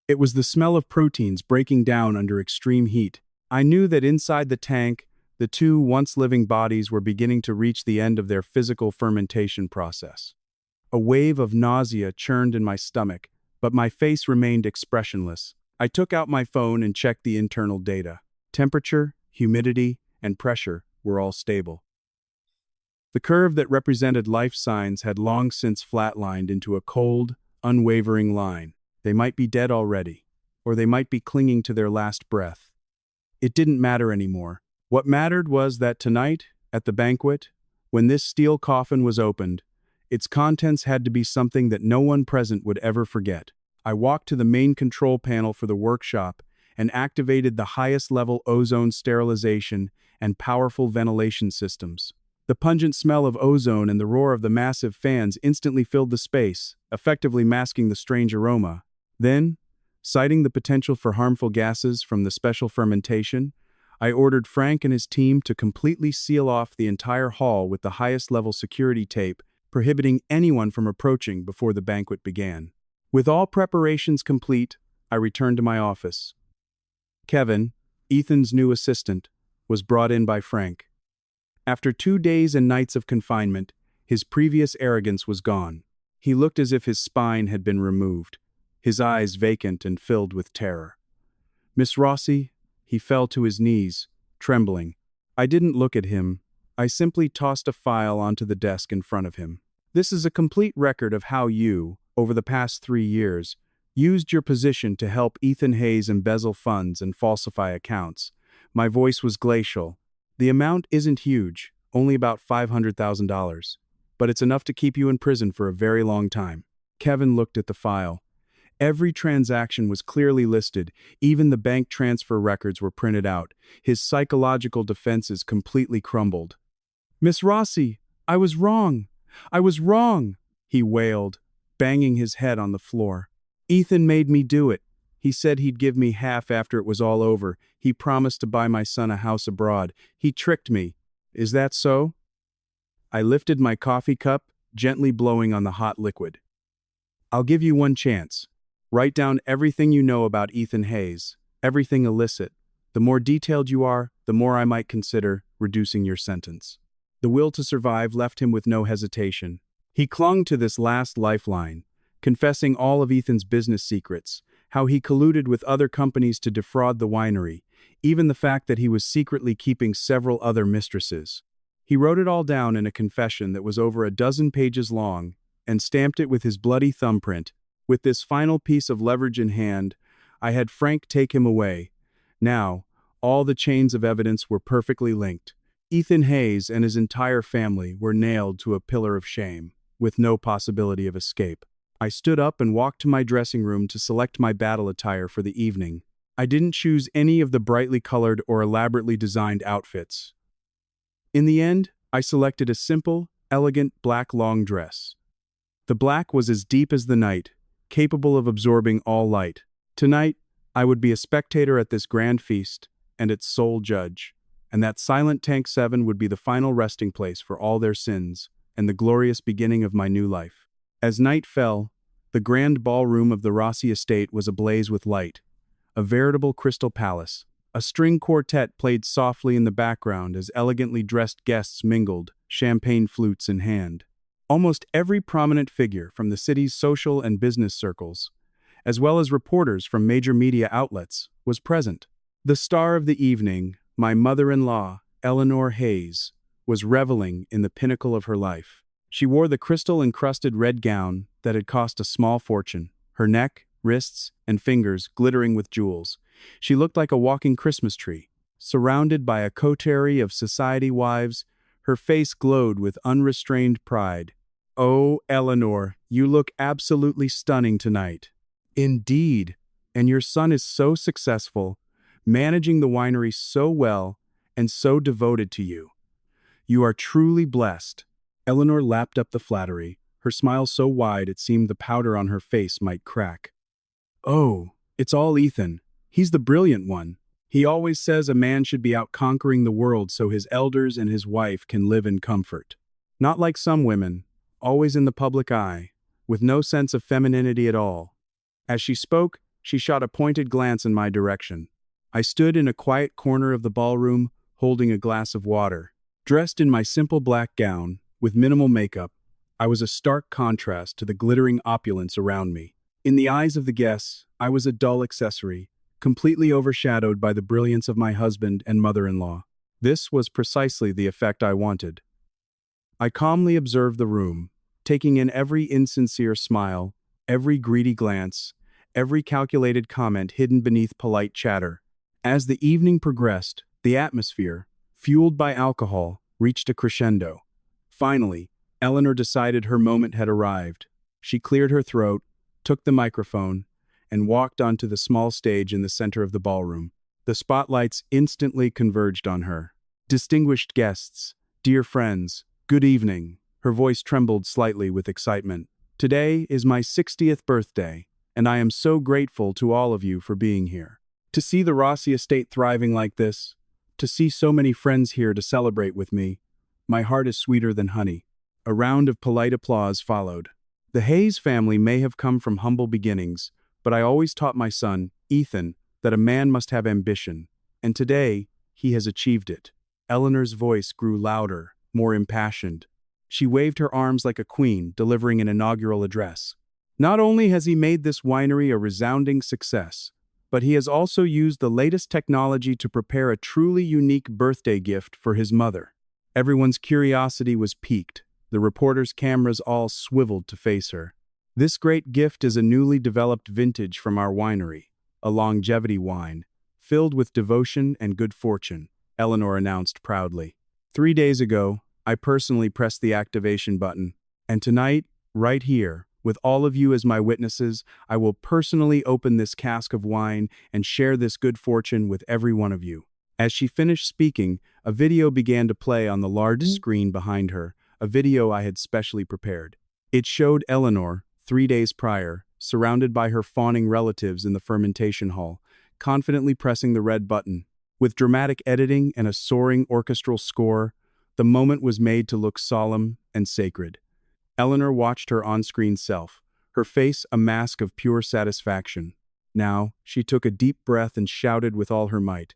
It was the smell of proteins breaking down under extreme heat. I knew that inside the tank, the 2 once-living bodies were beginning to reach the end of their physical fermentation process. A wave of nausea churned in my stomach, but my face remained expressionless. I took out my phone and checked the internal data. Temperature, humidity, and pressure were all stable. The curve that represented life signs had long since flatlined into a cold, unwavering line. They might be dead already, or they might be clinging to their last breath. It didn't matter anymore. What mattered was that tonight, at the banquet, when this steel coffin was opened, its contents had to be something that no one present would ever forget. I walked to the main control panel for the workshop and activated the highest-level ozone sterilization and powerful ventilation systems. The pungent smell of ozone and the roar of the massive fans instantly filled the space, effectively masking the strange aroma. Then, citing the potential for harmful gases from the special fermentation, I ordered Frank and his team to completely seal off the entire hall with the highest-level security tape, prohibiting anyone from approaching before the banquet began. With all preparations complete, I returned to my office. Kevin, Ethan's new assistant, was brought in by Frank. After 2 days and nights of confinement, his previous arrogance was gone. He looked as if his spine had been removed, his eyes vacant and filled with terror. Miss Rossi, he fell to his knees, trembling. I didn't look at him. I simply tossed a file onto the desk in front of him. This is a complete record of how you, over the past 3 years, used your position to help Ethan Hayes embezzle funds and falsify accounts. My voice was glacial. The amount isn't huge, only about $500,000. But it's enough to keep you in prison for a very long time. Kevin looked at the file. Every transaction was clearly listed, even the bank transfer records were printed out. His psychological defenses completely crumbled. "Miss Rossi, I was wrong. I was wrong," he wailed, banging his head on the floor. "Ethan made me do it. He said he'd give me half after it was all over. He promised to buy my son a house abroad. He tricked me. Is that so?" I lifted my coffee cup, gently blowing on the hot liquid. "I'll give you one chance. Write down everything you know about Ethan Hayes, everything illicit. The more detailed you are, the more I might consider reducing your sentence." The will to survive left him with no hesitation. He clung to this last lifeline, confessing all of Ethan's business secrets, how he colluded with other companies to defraud the winery, even the fact that he was secretly keeping several other mistresses. He wrote it all down in a confession that was over a dozen pages long and stamped it with his bloody thumbprint. With this final piece of leverage in hand, I had Frank take him away. Now, all the chains of evidence were perfectly linked. Ethan Hayes and his entire family were nailed to a pillar of shame, with no possibility of escape. I stood up and walked to my dressing room to select my battle attire for the evening. I didn't choose any of the brightly colored or elaborately designed outfits. In the end, I selected a simple, elegant black long dress. The black was as deep as the night, capable of absorbing all light. Tonight, I would be a spectator at this grand feast, and its sole judge. And that silent Tank 7 would be the final resting place for all their sins, and the glorious beginning of my new life. As night fell, the grand ballroom of the Rossi estate was ablaze with light, a veritable crystal palace. A string quartet played softly in the background as elegantly dressed guests mingled, champagne flutes in hand. Almost every prominent figure from the city's social and business circles, as well as reporters from major media outlets, was present. The star of the evening, my mother-in-law, Eleanor Hayes, was reveling in the pinnacle of her life. She wore the crystal-encrusted red gown that had cost a small fortune, her neck, wrists, and fingers glittering with jewels. She looked like a walking Christmas tree. Surrounded by a coterie of society wives, her face glowed with unrestrained pride. "Oh, Eleanor, you look absolutely stunning tonight." "Indeed, and your son is so successful, managing the winery so well, and so devoted to you. You are truly blessed." Eleanor lapped up the flattery, her smile so wide it seemed the powder on her face might crack. "Oh, it's all Ethan. He's the brilliant one. He always says a man should be out conquering the world so his elders and his wife can live in comfort. Not like some women, always in the public eye, with no sense of femininity at all." As she spoke, she shot a pointed glance in my direction. I stood in a quiet corner of the ballroom, holding a glass of water. Dressed in my simple black gown, with minimal makeup, I was a stark contrast to the glittering opulence around me. In the eyes of the guests, I was a dull accessory, completely overshadowed by the brilliance of my husband and mother-in-law. This was precisely the effect I wanted. I calmly observed the room, taking in every insincere smile, every greedy glance, every calculated comment hidden beneath polite chatter. As the evening progressed, the atmosphere, fueled by alcohol, reached a crescendo. Finally, Eleanor decided her moment had arrived. She cleared her throat, took the microphone, and walked onto the small stage in the center of the ballroom. The spotlights instantly converged on her. "Distinguished guests, dear friends, good evening." Her voice trembled slightly with excitement. "Today is my 60th birthday, and I am so grateful to all of you for being here. To see the Rossi estate thriving like this, to see so many friends here to celebrate with me, my heart is sweeter than honey." A round of polite applause followed. The Hayes family may have come from humble beginnings, but I always taught my son, Ethan, that a man must have ambition, and today, he has achieved it. Eleanor's voice grew louder, more impassioned. She waved her arms like a queen, delivering an inaugural address. "Not only has he made this winery a resounding success, but he has also used the latest technology to prepare a truly unique birthday gift for his mother. Everyone's curiosity was piqued. The reporters' cameras all swiveled to face her. This great gift is a newly developed vintage from our winery, a longevity wine, filled with devotion and good fortune, Eleanor announced proudly. 3 days ago, I personally pressed the activation button, and tonight, right here, with all of you as my witnesses, I will personally open this cask of wine and share this good fortune with every one of you. As she finished speaking, a video began to play on the large screen behind her, a video I had specially prepared. It showed Eleanor, 3 days prior, surrounded by her fawning relatives in the fermentation hall, confidently pressing the red button. With dramatic editing and a soaring orchestral score, the moment was made to look solemn and sacred. Eleanor watched her on-screen self, her face a mask of pure satisfaction. Now, she took a deep breath and shouted with all her might.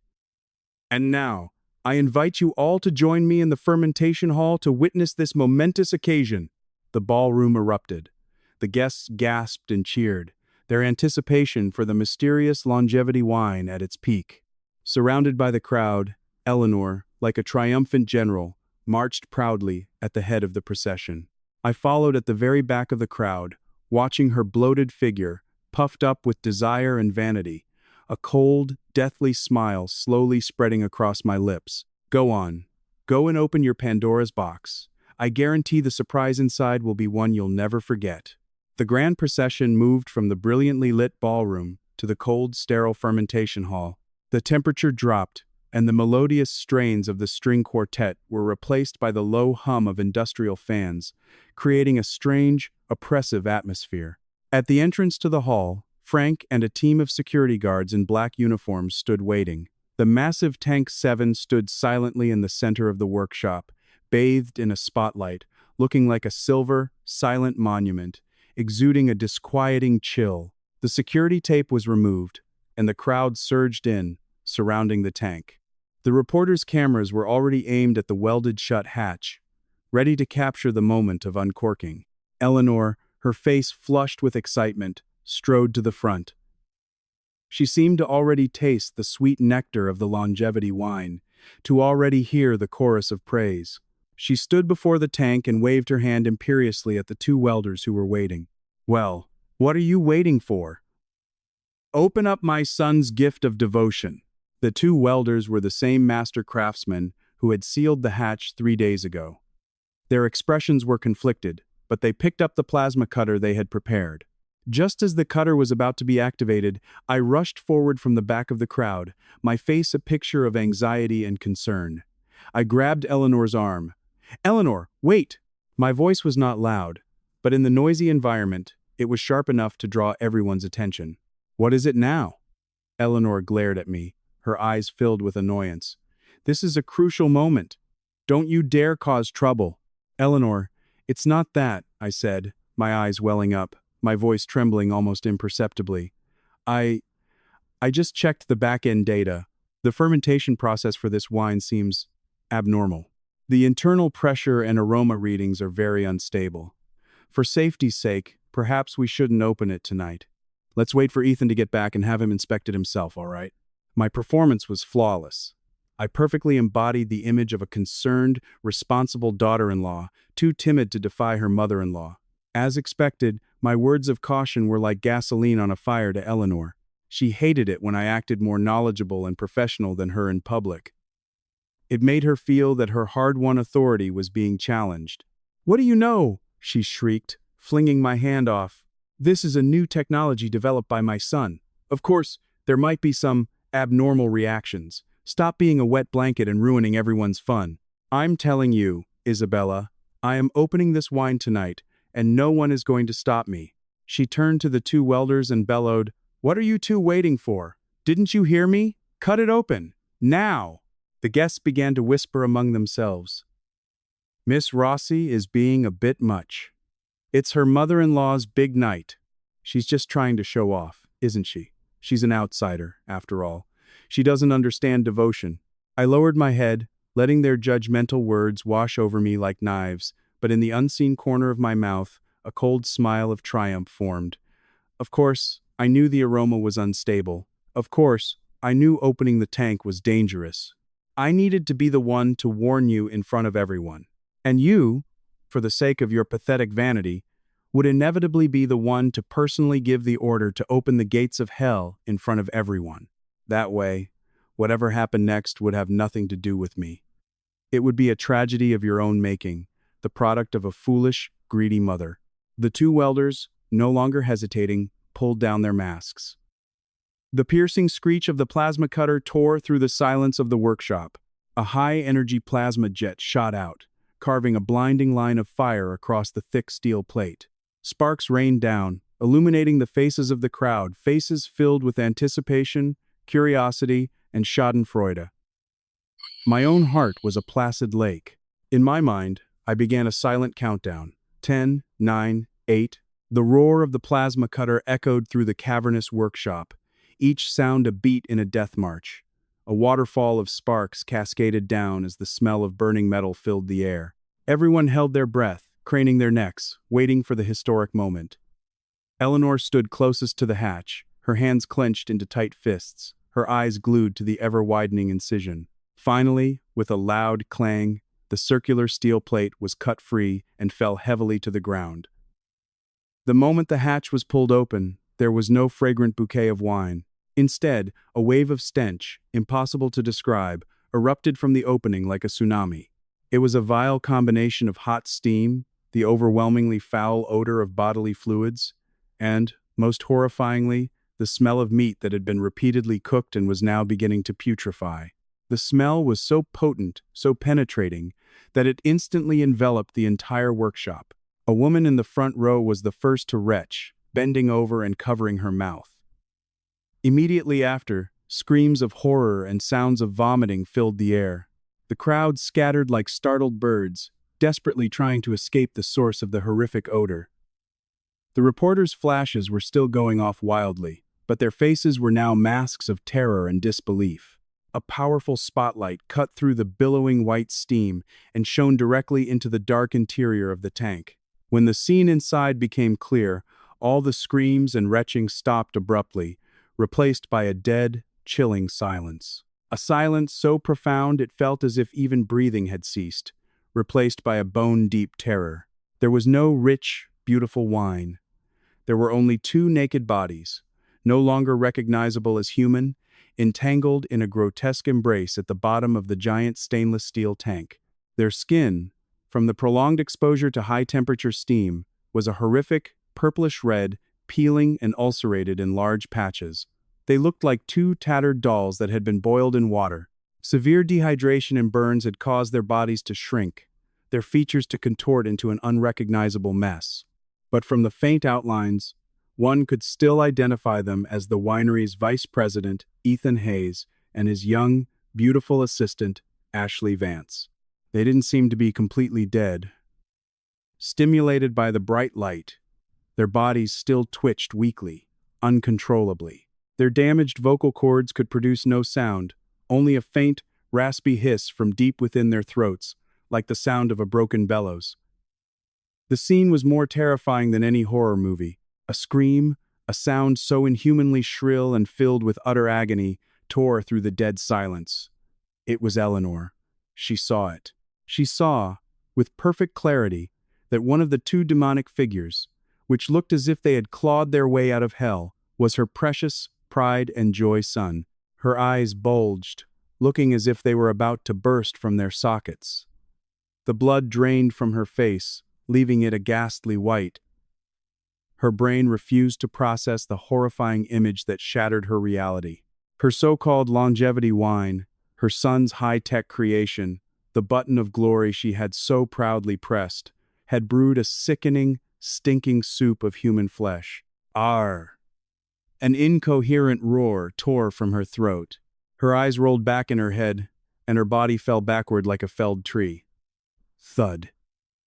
And now, I invite you all to join me in the fermentation hall to witness this momentous occasion. The ballroom erupted. The guests gasped and cheered, their anticipation for the mysterious longevity wine at its peak. Surrounded by the crowd, Eleanor, like a triumphant general, marched proudly at the head of the procession. I followed at the very back of the crowd, watching her bloated figure, puffed up with desire and vanity, a cold, deathly smile slowly spreading across my lips. Go on. Go and open your Pandora's box. I guarantee the surprise inside will be one you'll never forget. The grand procession moved from the brilliantly lit ballroom to the cold, sterile fermentation hall. The temperature dropped, and the melodious strains of the string quartet were replaced by the low hum of industrial fans, creating a strange, oppressive atmosphere. At the entrance to the hall, Frank and a team of security guards in black uniforms stood waiting. The massive Tank 7 stood silently in the center of the workshop, bathed in a spotlight, looking like a silver, silent monument, exuding a disquieting chill. The security tape was removed, and the crowd surged in, surrounding the tank. The reporters' cameras were already aimed at the welded-shut hatch, ready to capture the moment of uncorking. Eleanor, her face flushed with excitement, strode to the front. She seemed to already taste the sweet nectar of the longevity wine, to already hear the chorus of praise. She stood before the tank and waved her hand imperiously at the two welders who were waiting. Well, what are you waiting for? Open up my son's gift of devotion. The two welders were the same master craftsmen who had sealed the hatch 3 days ago. Their expressions were conflicted, but they picked up the plasma cutter they had prepared. Just as the cutter was about to be activated, I rushed forward from the back of the crowd, my face a picture of anxiety and concern. I grabbed Eleanor's arm. "Eleanor, wait!" My voice was not loud, but in the noisy environment, it was sharp enough to draw everyone's attention. "What is it now?" Eleanor glared at me, her eyes filled with annoyance. "This is a crucial moment. Don't you dare cause trouble." "Eleanor, it's not that," I said, my eyes welling up, my voice trembling almost imperceptibly. I just checked the back-end data. The fermentation process for this wine seems abnormal. The internal pressure and aroma readings are very unstable. For safety's sake, perhaps we shouldn't open it tonight. Let's wait for Ethan to get back and have him inspect it himself, all right? My performance was flawless. I perfectly embodied the image of a concerned, responsible daughter-in-law, too timid to defy her mother-in-law. As expected, my words of caution were like gasoline on a fire to Eleanor. She hated it when I acted more knowledgeable and professional than her in public. It made her feel that her hard-won authority was being challenged. "What do you know?" she shrieked, flinging my hand off. "This is a new technology developed by my son. Of course, there might be some abnormal reactions. Stop being a wet blanket and ruining everyone's fun. I'm telling you, Isabella, I am opening this wine tonight, and no one is going to stop me." She turned to the two welders and bellowed, "What are you two waiting for? Didn't you hear me? Cut it open. Now!" The guests began to whisper among themselves. "Miss Rossi is being a bit much. It's her mother-in-law's big night. She's just trying to show off, isn't she? She's an outsider, after all. She doesn't understand devotion." I lowered my head, letting their judgmental words wash over me like knives, but in the unseen corner of my mouth, a cold smile of triumph formed. Of course, I knew the aroma was unstable. Of course, I knew opening the tank was dangerous. I needed to be the one to warn you in front of everyone. And you, for the sake of your pathetic vanity, would inevitably be the one to personally give the order to open the gates of hell in front of everyone. That way, whatever happened next would have nothing to do with me. It would be a tragedy of your own making, the product of a foolish, greedy mother. The two welders, no longer hesitating, pulled down their masks. The piercing screech of the plasma cutter tore through the silence of the workshop. A high-energy plasma jet shot out, carving a blinding line of fire across the thick steel plate. Sparks rained down, illuminating the faces of the crowd, faces filled with anticipation, curiosity, and schadenfreude. My own heart was a placid lake. In my mind, I began a silent countdown. 10, 9, 8. The roar of the plasma cutter echoed through the cavernous workshop, each sound a beat in a death march. A waterfall of sparks cascaded down as the smell of burning metal filled the air. Everyone held their breath, craning their necks, waiting for the historic moment. Eleanor stood closest to the hatch, her hands clenched into tight fists, her eyes glued to the ever-widening incision. Finally, with a loud clang, the circular steel plate was cut free and fell heavily to the ground. The moment the hatch was pulled open, there was no fragrant bouquet of wine. Instead, a wave of stench, impossible to describe, erupted from the opening like a tsunami. It was a vile combination of hot steam, the overwhelmingly foul odor of bodily fluids, and, most horrifyingly, the smell of meat that had been repeatedly cooked and was now beginning to putrefy. The smell was so potent, so penetrating, that it instantly enveloped the entire workshop. A woman in the front row was the first to retch, bending over and covering her mouth. Immediately after, screams of horror and sounds of vomiting filled the air. The crowd scattered like startled birds, desperately trying to escape the source of the horrific odor. The reporters' flashes were still going off wildly, but their faces were now masks of terror and disbelief. A powerful spotlight cut through the billowing white steam and shone directly into the dark interior of the tank. When the scene inside became clear, all the screams and retching stopped abruptly, replaced by a dead, chilling silence. A silence so profound it felt as if even breathing had ceased, replaced by a bone-deep terror. There was no rich, beautiful wine. There were only two naked bodies, no longer recognizable as human, entangled in a grotesque embrace at the bottom of the giant stainless steel tank. Their skin, from the prolonged exposure to high-temperature steam, was a horrific, purplish red, peeling and ulcerated in large patches. They looked like two tattered dolls that had been boiled in water. Severe dehydration and burns had caused their bodies to shrink, their features to contort into an unrecognizable mess. But from the faint outlines, one could still identify them as the winery's vice president, Ethan Hayes, and his young, beautiful assistant, Ashley Vance. They didn't seem to be completely dead. Stimulated by the bright light, their bodies still twitched weakly, uncontrollably. Their damaged vocal cords could produce no sound, only a faint, raspy hiss from deep within their throats, like the sound of a broken bellows. The scene was more terrifying than any horror movie. A scream, a sound so inhumanly shrill and filled with utter agony, tore through the dead silence. It was Eleanor. She saw it. She saw, with perfect clarity, that one of the two demonic figures, which looked as if they had clawed their way out of hell, was her precious pride and joy son. Her eyes bulged, looking as if they were about to burst from their sockets. The blood drained from her face, leaving it a ghastly white. Her brain refused to process the horrifying image that shattered her reality. Her so-called longevity wine, her son's high-tech creation, the button of glory she had so proudly pressed, had brewed a sickening, stinking soup of human flesh. Arr! An incoherent roar tore from her throat. Her eyes rolled back in her head, and her body fell backward like a felled tree. Thud.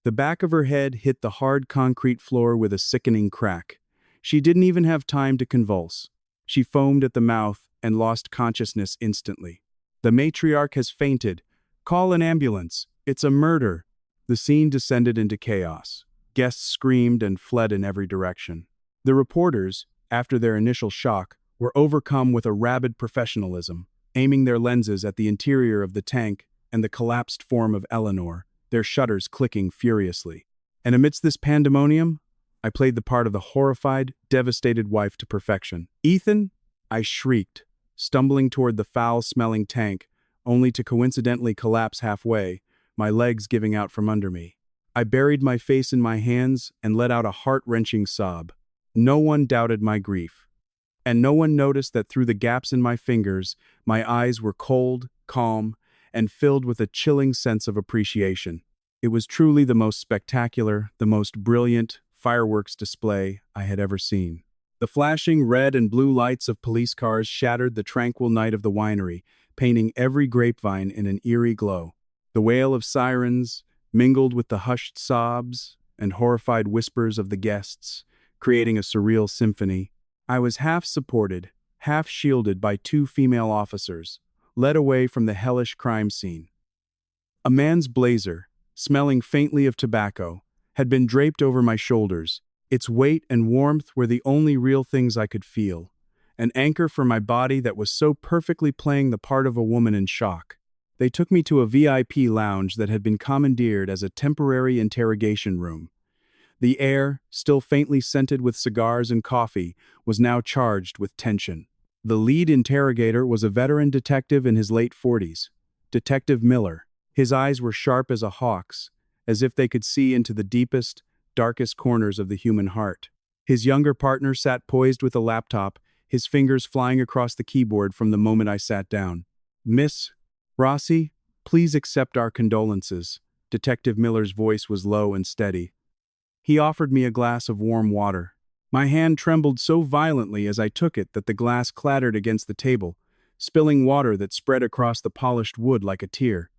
The back of her head hit the hard concrete floor with a sickening crack. She didn't even have time to convulse. She foamed at the mouth and lost consciousness instantly. The matriarch has fainted. Call an ambulance. It's a murder. The scene descended into chaos. Guests screamed and fled in every direction. The reporters, after their initial shock, were overcome with a rabid professionalism. aiming their lenses at the interior of the tank and the collapsed form of Eleanor, their shutters clicking furiously. And amidst this pandemonium, I played the part of the horrified, devastated wife to perfection. "Ethan!" I shrieked, stumbling toward the foul-smelling tank, only to coincidentally collapse halfway, my legs giving out from under me. I buried my face in my hands and let out a heart-wrenching sob. No one doubted my grief. And no one noticed that through the gaps in my fingers, my eyes were cold, calm, and filled with a chilling sense of appreciation. It was truly the most spectacular, the most brilliant fireworks display I had ever seen. The flashing red and blue lights of police cars shattered the tranquil night of the winery, painting every grapevine in an eerie glow. The wail of sirens mingled with the hushed sobs and horrified whispers of the guests, creating a surreal symphony. I was half supported, half shielded by two female officers, led away from the hellish crime scene. A man's blazer, smelling faintly of tobacco, had been draped over my shoulders. Its weight and warmth were the only real things I could feel, an anchor for my body that was so perfectly playing the part of a woman in shock. They took me to a VIP lounge that had been commandeered as a temporary interrogation room. The air, still faintly scented with cigars and coffee, was now charged with tension. The lead interrogator was a veteran detective in his late 40s, Detective Miller. His eyes were sharp as a hawk's, as if they could see into the deepest, darkest corners of the human heart. His younger partner sat poised with a laptop, his fingers flying across the keyboard from the moment I sat down. "Miss Rossi, please accept our condolences." Detective Miller's voice was low and steady. He offered me a glass of warm water. My hand trembled so violently as I took it that the glass clattered against the table, spilling water that spread across the polished wood like a tear.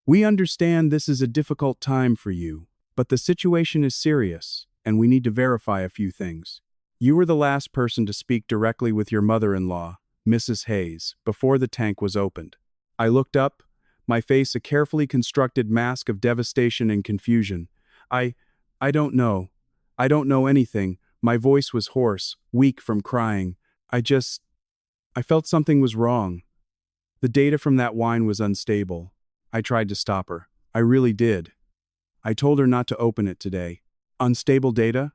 "We understand this is a difficult time for you, but the situation is serious, and we need to verify a few things. You were the last person to speak directly with your mother-in-law, Mrs. Hayes, before the tank was opened." I looked up, my face a carefully constructed mask of devastation and confusion. I don't know. I don't know anything." My voice was hoarse, weak from crying. I felt something was wrong. The data from that wine was unstable. I tried to stop her. I really did. I told her not to open it today. "Unstable data?"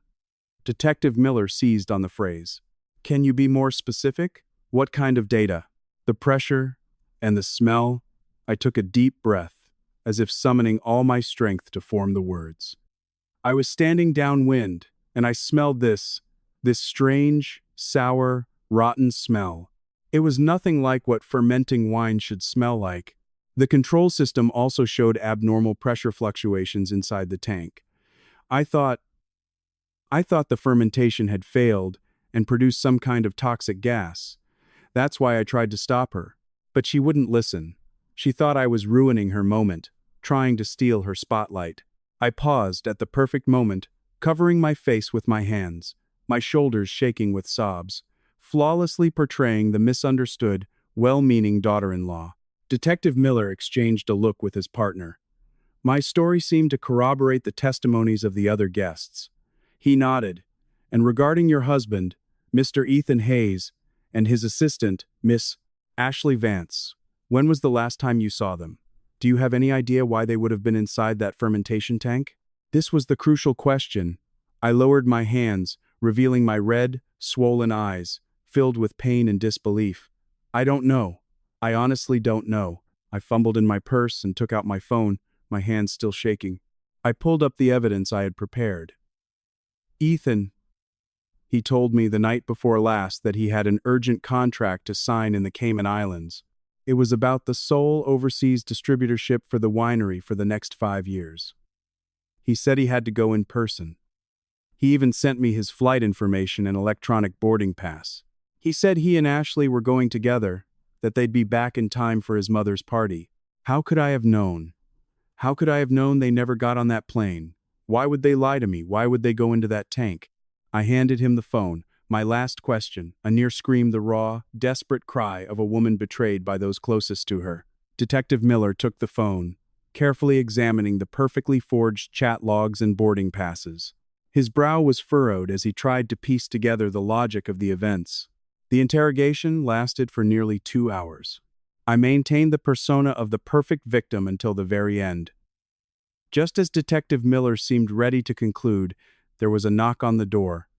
Detective Miller seized on the phrase. "Can you be more specific? What kind of data?" "The pressure and the smell." I took a deep breath, as if summoning all my strength to form the words. I was standing downwind, and I smelled this strange, sour, rotten smell. It was nothing like what fermenting wine should smell like. The control system also showed abnormal pressure fluctuations inside the tank. I thought the fermentation had failed and produced some kind of toxic gas. That's why I tried to stop her. But she wouldn't listen. She thought I was ruining her moment, trying to steal her spotlight. I paused at the perfect moment, covering my face with my hands, my shoulders shaking with sobs, flawlessly portraying the misunderstood, well-meaning daughter-in-law. Detective Miller exchanged a look with his partner. My story seemed to corroborate the testimonies of the other guests. He nodded. "And regarding your husband, Mr. Ethan Hayes, and his assistant, Miss Ashley Vance, when was the last time you saw them? Do you have any idea why they would have been inside that fermentation tank?" This was the crucial question. I lowered my hands, revealing my red, swollen eyes, filled with pain and disbelief. "I don't know. I honestly don't know." I fumbled in my purse and took out my phone, my hands still shaking. I pulled up the evidence I had prepared. "Ethan," he told me the night before last that he had an urgent contract to sign in the Cayman Islands. It was about the sole overseas distributorship for the winery for the next 5 years. He said he had to go in person. He even sent me his flight information and electronic boarding pass. He said he and Ashley were going together, that they'd be back in time for his mother's party. How could I have known? How could I have known they never got on that plane? Why would they lie to me? Why would they go into that tank? I handed him the phone. My last question, a near scream, the raw, desperate cry of a woman betrayed by those closest to her. Detective Miller took the phone, carefully examining the perfectly forged chat logs and boarding passes. His brow was furrowed as he tried to piece together the logic of the events. The interrogation lasted for nearly 2 hours. I maintained the persona of the perfect victim until the very end. Just as Detective Miller seemed ready to conclude, there was a knock on the door.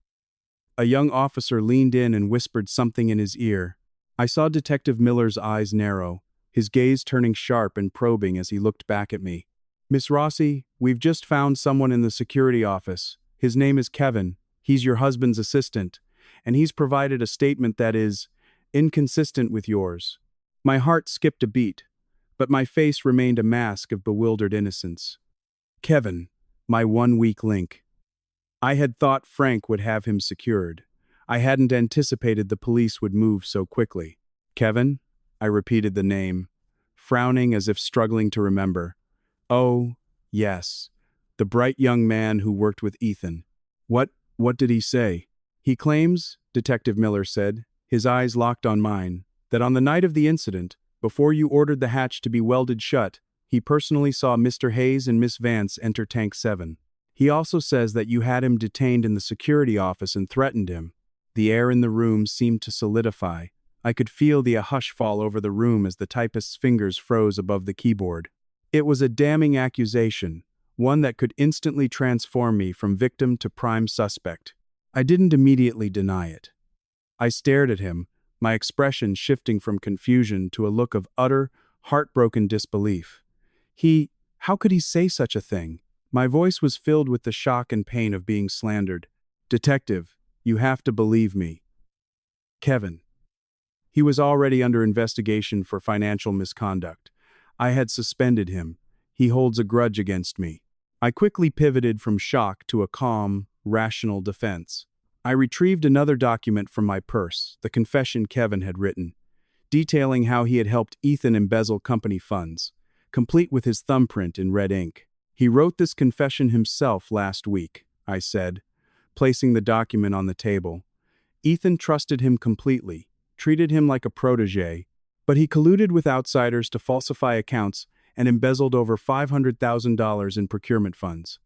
A young officer leaned in and whispered something in his ear. I saw Detective Miller's eyes narrow, his gaze turning sharp and probing as he looked back at me. "Miss Rossi, we've just found someone in the security office. His name is Kevin. He's your husband's assistant, and he's provided a statement that is inconsistent with yours." My heart skipped a beat, but my face remained a mask of bewildered innocence. Kevin, my one weak link. I had thought Frank would have him secured. I hadn't anticipated the police would move so quickly. "Kevin?" I repeated the name, frowning as if struggling to remember. "Oh, yes, the bright young man who worked with Ethan. What did he say?" "He claims," Detective Miller said, his eyes locked on mine, "that on the night of the incident, before you ordered the hatch to be welded shut, he personally saw Mr. Hayes and Miss Vance enter Tank 7. He also says that you had him detained in the security office and threatened him." The air in the room seemed to solidify. I could feel the hush fall over the room as the typist's fingers froze above the keyboard. It was a damning accusation, one that could instantly transform me from victim to prime suspect. I didn't immediately deny it. I stared at him, my expression shifting from confusion to a look of utter, heartbroken disbelief. How could he say such a thing? My voice was filled with the shock and pain of being slandered. "Detective, you have to believe me. Kevin." He was already under investigation for financial misconduct. I had suspended him. He holds a grudge against me. I quickly pivoted from shock to a calm, rational defense. I retrieved another document from my purse, the confession Kevin had written, detailing how he had helped Ethan embezzle company funds, complete with his thumbprint in red ink. "He wrote this confession himself last week," I said, placing the document on the table. "Ethan trusted him completely, treated him like a protege, but he colluded with outsiders to falsify accounts and embezzled over $500,000 in procurement funds.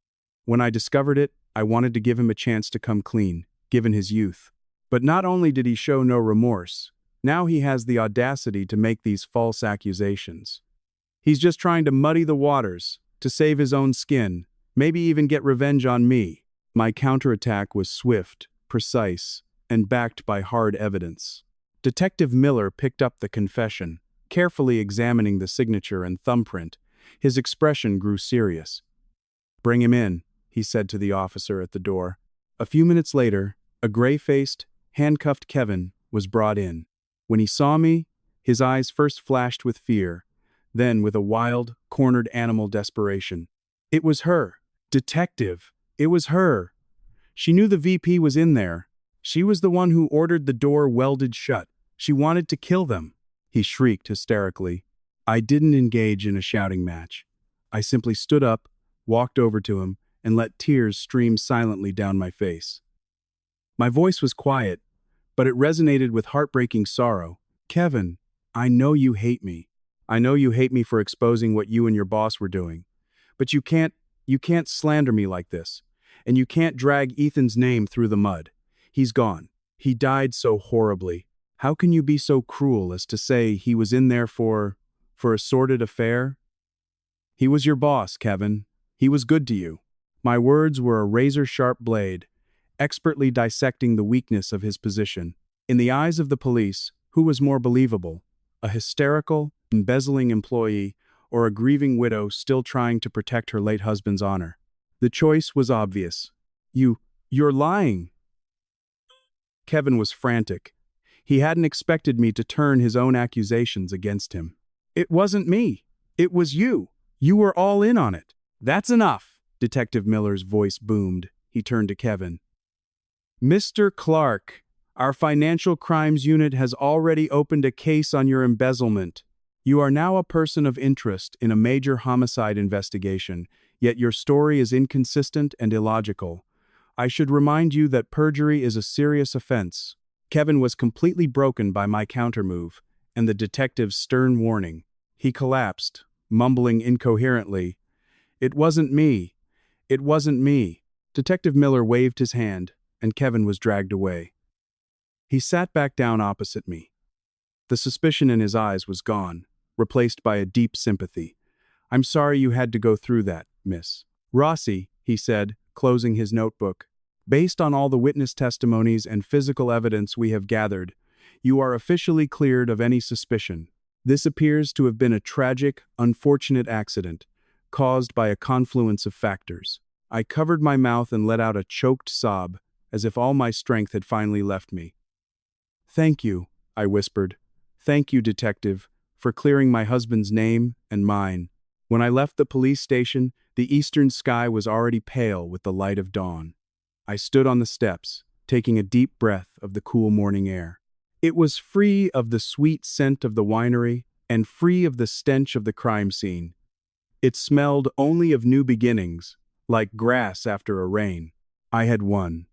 When I discovered it, I wanted to give him a chance to come clean, given his youth. But not only did he show no remorse, now he has the audacity to make these false accusations. He's just trying to muddy the waters, to save his own skin, maybe even get revenge on me." My counterattack was swift, precise, and backed by hard evidence. Detective Miller picked up the confession, carefully examining the signature and thumbprint. His expression grew serious. "Bring him in," he said to the officer at the door. A few minutes later, a gray-faced, handcuffed Kevin was brought in. When he saw me, his eyes first flashed with fear, then with a wild, cornered animal desperation. It was her. Detective. It was her. She knew the VP was in there. She was the one who ordered the door welded shut. She wanted to kill them. He shrieked hysterically. I didn't engage in a shouting match. I simply stood up, walked over to him, and let tears stream silently down my face. My voice was quiet, but it resonated with heartbreaking sorrow. "Kevin, I know you hate me. I know you hate me for exposing what you and your boss were doing. But you can't slander me like this. And you can't drag Ethan's name through the mud. He's gone. He died so horribly. How can you be so cruel as to say he was in there for a sordid affair? He was your boss, Kevin. He was good to you." My words were a razor-sharp blade, expertly dissecting the weakness of his position. In the eyes of the police, who was more believable? A hysterical, embezzling employee, or a grieving widow still trying to protect her late husband's honor? The choice was obvious. You're lying." Kevin was frantic. He hadn't expected me to turn his own accusations against him. "It wasn't me. It was you. You were all in on it." "That's enough," Detective Miller's voice boomed. He turned to Kevin. "Mr. Clark, our financial crimes unit has already opened a case on your embezzlement. You are now a person of interest in a major homicide investigation, yet your story is inconsistent and illogical. I should remind you that perjury is a serious offense." Kevin was completely broken by my countermove and the detective's stern warning. He collapsed, mumbling incoherently, "It wasn't me. It wasn't me." Detective Miller waved his hand, and Kevin was dragged away. He sat back down opposite me. The suspicion in his eyes was gone, replaced by a deep sympathy. "I'm sorry you had to go through that, miss." "Rossi," he said, closing his notebook, "based on all the witness testimonies and physical evidence we have gathered, you are officially cleared of any suspicion. This appears to have been a tragic, unfortunate accident, caused by a confluence of factors." I covered my mouth and let out a choked sob, as if all my strength had finally left me. "Thank you," I whispered. "Thank you, detective, for clearing my husband's name and mine." When I left the police station, the eastern sky was already pale with the light of dawn. I stood on the steps, taking a deep breath of the cool morning air. It was free of the sweet scent of the winery and free of the stench of the crime scene. It smelled only of new beginnings, like grass after a rain. I had won.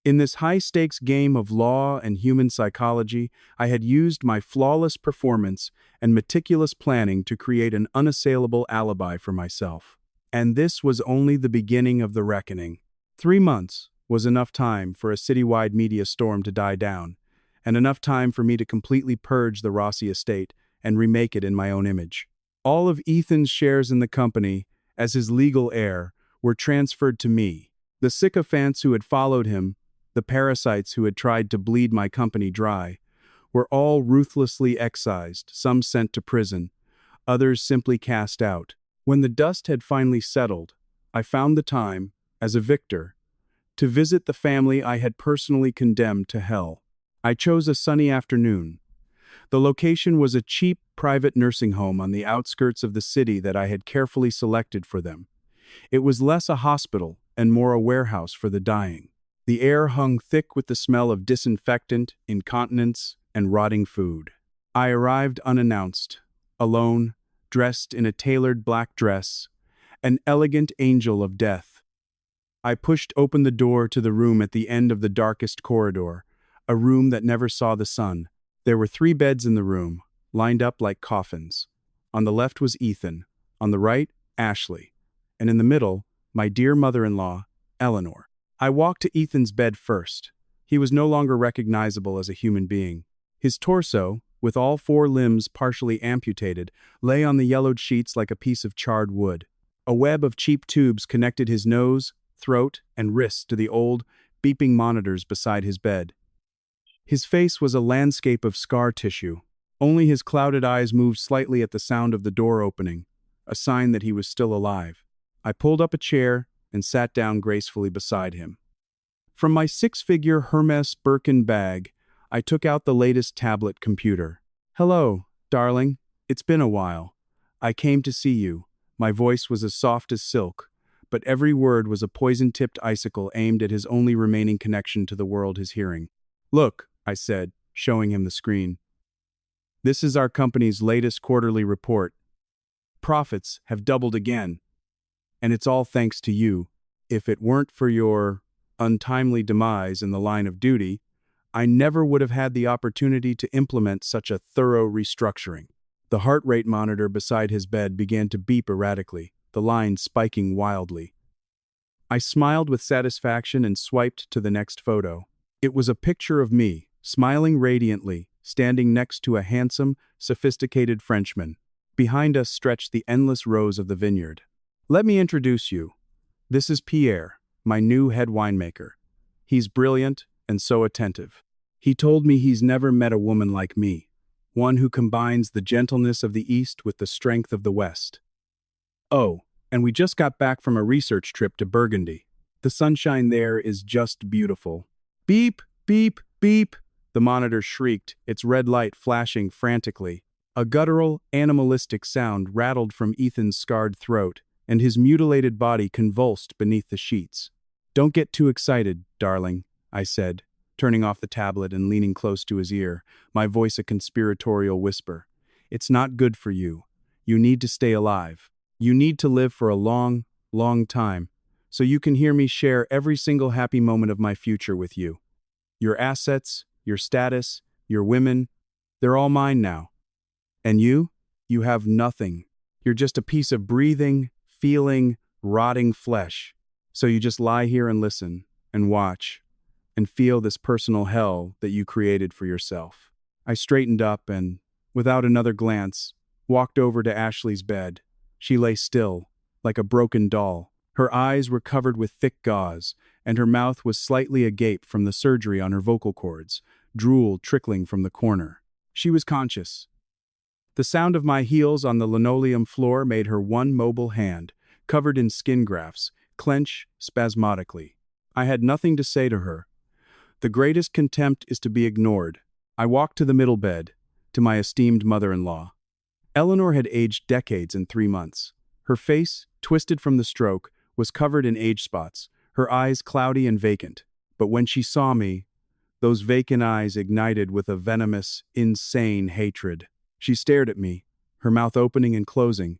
In this high-stakes game of law and human psychology, I had used my flawless performance and meticulous planning to create an unassailable alibi for myself. And this was only the beginning of the reckoning. 3 months was enough time for a citywide media storm to die down, and enough time for me to completely purge the Rossi estate and remake it in my own image. All of Ethan's shares in the company, as his legal heir, were transferred to me. The sycophants who had followed him, the parasites who had tried to bleed my company dry, were all ruthlessly excised, some sent to prison, others simply cast out. When the dust had finally settled, I found the time, as a victor, to visit the family I had personally condemned to hell. I chose a sunny afternoon. The location was a cheap, private nursing home on the outskirts of the city that I had carefully selected for them. It was less a hospital and more a warehouse for the dying. The air hung thick with the smell of disinfectant, incontinence, and rotting food. I arrived unannounced, alone, dressed in a tailored black dress, an elegant angel of death. I pushed open the door to the room at the end of the darkest corridor, a room that never saw the sun. There were 3 beds in the room, lined up like coffins. On the left was Ethan, on the right, Ashley, and in the middle, my dear mother-in-law, Eleanor. I walked to Ethan's bed first. He was no longer recognizable as a human being. His torso, with all 4 limbs partially amputated, lay on the yellowed sheets like a piece of charred wood. A web of cheap tubes connected his nose, throat, and wrists to the old, beeping monitors beside his bed. His face was a landscape of scar tissue. Only his clouded eyes moved slightly at the sound of the door opening, a sign that he was still alive. I pulled up a chair and sat down gracefully beside him. From my 6-figure Hermes Birkin bag, I took out the latest tablet computer. "Hello, darling. It's been a while. I came to see you." My voice was as soft as silk, but every word was a poison-tipped icicle aimed at his only remaining connection to the world, his hearing. "Look," I said, showing him the screen. "This is our company's latest quarterly report. Profits have doubled again. And it's all thanks to you. If it weren't for your untimely demise in the line of duty, I never would have had the opportunity to implement such a thorough restructuring." The heart rate monitor beside his bed began to beep erratically, the line spiking wildly. I smiled with satisfaction and swiped to the next photo. It was a picture of me, smiling radiantly, standing next to a handsome, sophisticated Frenchman. Behind us stretched the endless rows of the vineyard. "Let me introduce you. This is Pierre, my new head winemaker. He's brilliant and so attentive. He told me he's never met a woman like me, one who combines the gentleness of the East with the strength of the West. Oh, and we just got back from a research trip to Burgundy. The sunshine there is just beautiful." "Beep, beep, beep," the monitor shrieked, its red light flashing frantically. A guttural, animalistic sound rattled from Ethan's scarred throat, and his mutilated body convulsed beneath the sheets. "Don't get too excited, darling," I said, turning off the tablet and leaning close to his ear, my voice a conspiratorial whisper. "It's not good for you. You need to stay alive. You need to live for a long, long time, so you can hear me share every single happy moment of my future with you. Your assets, your status, your women, they're all mine now. And you have nothing. You're just a piece of breathing, feeling, rotting flesh. So you just lie here and listen, and watch, and feel this personal hell that you created for yourself. I straightened up and, without another glance, walked over to Ashley's bed. She lay still, like a broken doll. Her eyes were covered with thick gauze, and her mouth was slightly agape from the surgery on her vocal cords, drool trickling from the corner. She was conscious. The sound of my heels on the linoleum floor made her one mobile hand, covered in skin grafts, clench spasmodically. I had nothing to say to her. The greatest contempt is to be ignored. I walked to the middle bed, to my esteemed mother-in-law. Eleanor had aged decades in 3 months. Her face, twisted from the stroke, was covered in age spots, her eyes cloudy and vacant. But when she saw me, those vacant eyes ignited with a venomous, insane hatred. She stared at me, her mouth opening and closing,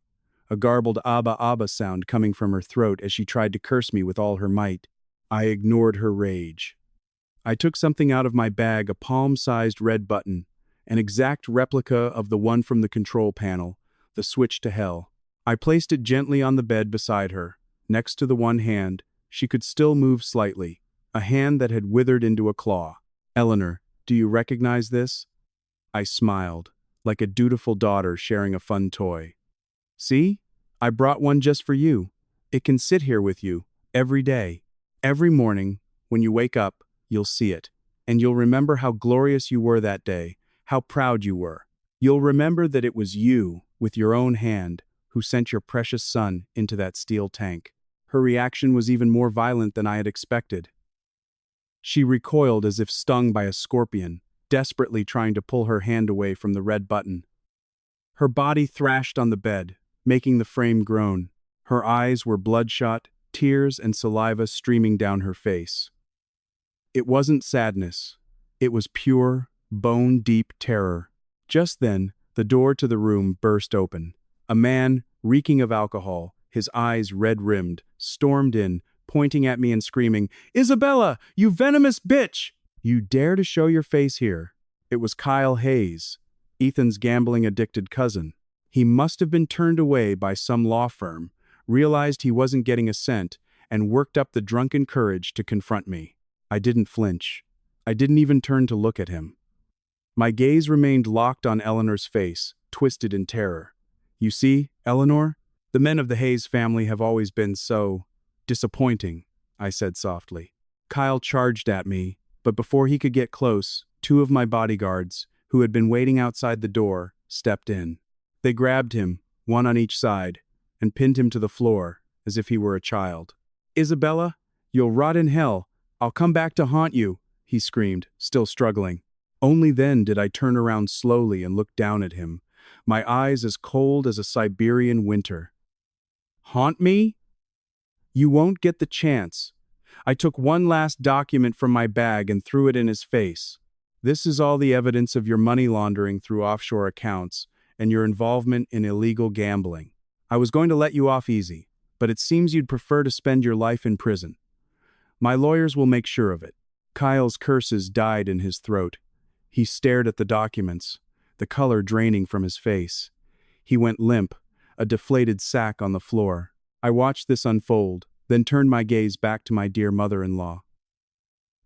a garbled "Abba Abba" sound coming from her throat as she tried to curse me with all her might. I ignored her rage. I took something out of my bag, a palm-sized red button, an exact replica of the one from the control panel, the switch to hell. I placed it gently on the bed beside her, next to the one hand she could still move slightly, a hand that had withered into a claw. "Eleanor, do you recognize this?" I smiled, like a dutiful daughter sharing a fun toy. "See? I brought one just for you. It can sit here with you, every day. Every morning, when you wake up, you'll see it, and you'll remember how glorious you were that day, how proud you were. You'll remember that it was you, with your own hand, who sent your precious son into that steel tank." Her reaction was even more violent than I had expected. She recoiled as if stung by a scorpion, desperately trying to pull her hand away from the red button. Her body thrashed on the bed, making the frame groan. Her eyes were bloodshot, tears and saliva streaming down her face. It wasn't sadness. It was pure, bone-deep terror. Just then, the door to the room burst open. A man, reeking of alcohol, his eyes red-rimmed, stormed in, pointing at me and screaming, "Isabella, you venomous bitch! You dare to show your face here?" It was Kyle Hayes, Ethan's gambling-addicted cousin. He must have been turned away by some law firm, realized he wasn't getting a cent, and worked up the drunken courage to confront me. I didn't flinch. I didn't even turn to look at him. My gaze remained locked on Eleanor's face, twisted in terror. "You see, Eleanor, the men of the Hayes family have always been so disappointing," I said softly. Kyle charged at me, but before he could get close, 2 of my bodyguards, who had been waiting outside the door, stepped in. They grabbed him, one on each side, and pinned him to the floor, as if he were a child. "Isabella, you'll rot in hell. I'll come back to haunt you," he screamed, still struggling. Only then did I turn around slowly and look down at him, my eyes as cold as a Siberian winter. "Haunt me? You won't get the chance." I took one last document from my bag and threw it in his face. "This is all the evidence of your money laundering through offshore accounts and your involvement in illegal gambling. I was going to let you off easy, but it seems you'd prefer to spend your life in prison. My lawyers will make sure of it." Kyle's curses died in his throat. He stared at the documents, the color draining from his face. He went limp, a deflated sack on the floor. I watched this unfold, then turned my gaze back to my dear mother-in-law.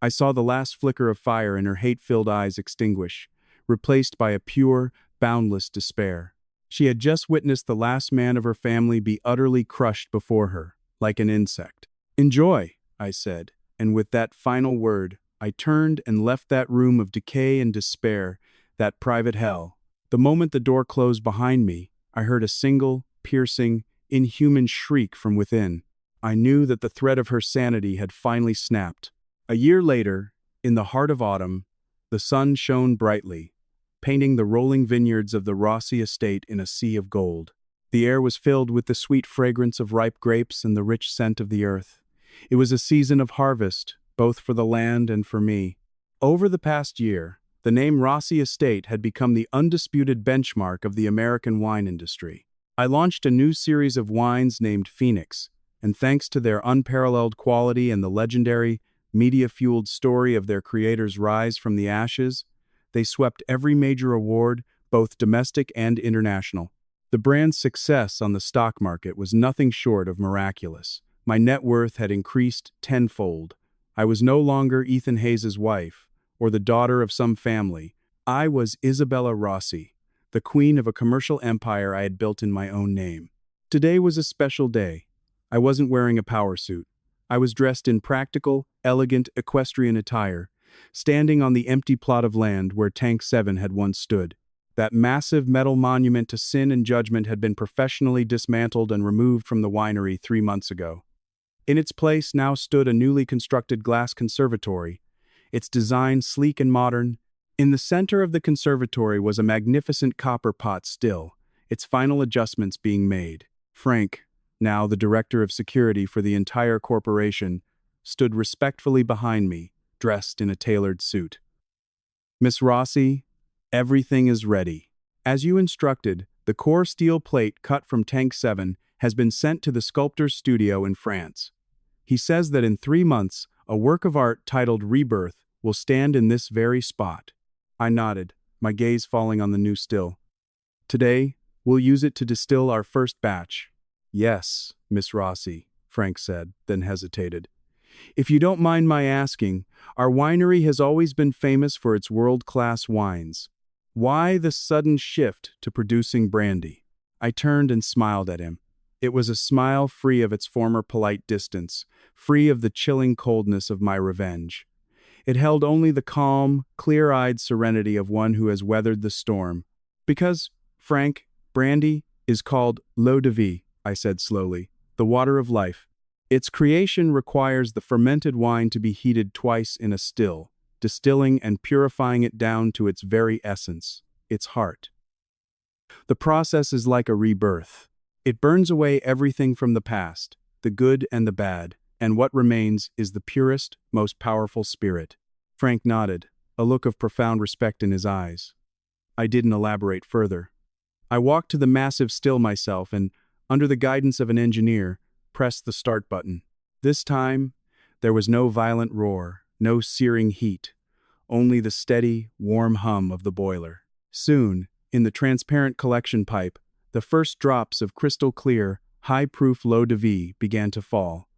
I saw the last flicker of fire in her hate-filled eyes extinguish, replaced by a pure, boundless despair. She had just witnessed the last man of her family be utterly crushed before her, like an insect. "Enjoy," I said, and with that final word, I turned and left that room of decay and despair, that private hell. The moment the door closed behind me, I heard a single, piercing, inhuman shriek from within. I knew that the thread of her sanity had finally snapped. A year later, in the heart of autumn, the sun shone brightly, painting the rolling vineyards of the Rossi estate in a sea of gold. The air was filled with the sweet fragrance of ripe grapes and the rich scent of the earth. It was a season of harvest, both for the land and for me. Over the past year, the name Rossi Estate had become the undisputed benchmark of the American wine industry. I launched a new series of wines named Phoenix, and thanks to their unparalleled quality and the legendary, media-fueled story of their creators' rise from the ashes, they swept every major award, both domestic and international. The brand's success on the stock market was nothing short of miraculous. My net worth had increased tenfold. I was no longer Ethan Hayes's wife, or the daughter of some family. I was Isabella Rossi, the queen of a commercial empire I had built in my own name. Today was a special day. I wasn't wearing a power suit. I was dressed in practical, elegant equestrian attire, standing on the empty plot of land where Tank 7 had once stood. That massive metal monument to sin and judgment had been professionally dismantled and removed from the winery 3 months ago. In its place now stood a newly constructed glass conservatory, its design sleek and modern. In the center of the conservatory was a magnificent copper pot still, its final adjustments being made. Frank, now the director of security for the entire corporation, stood respectfully behind me, dressed in a tailored suit. "Miss Rossi, everything is ready. As you instructed, the core steel plate cut from Tank 7 has been sent to the sculptor's studio in France. He says that in 3 months, a work of art titled Rebirth will stand in this very spot." I nodded, my gaze falling on the new still. "Today, we'll use it to distill our first batch." "Yes, Miss Rossi," Frank said, then hesitated. "If you don't mind my asking, our winery has always been famous for its world-class wines. Why the sudden shift to producing brandy?" I turned and smiled at him. It was a smile free of its former polite distance, free of the chilling coldness of my revenge. It held only the calm, clear-eyed serenity of one who has weathered the storm. "Because, Frank, brandy is called l'eau de vie," I said slowly, "the water of life. Its creation requires the fermented wine to be heated twice in a still, distilling and purifying it down to its very essence, its heart. The process is like a rebirth. It burns away everything from the past, the good and the bad, and what remains is the purest, most powerful spirit." Frank nodded, a look of profound respect in his eyes. I didn't elaborate further. I walked to the massive still myself and, under the guidance of an engineer, pressed the start button. This time, there was no violent roar, no searing heat, only the steady, warm hum of the boiler. Soon, in the transparent collection pipe, the first drops of crystal-clear, high-proof l'eau de vie began to fall,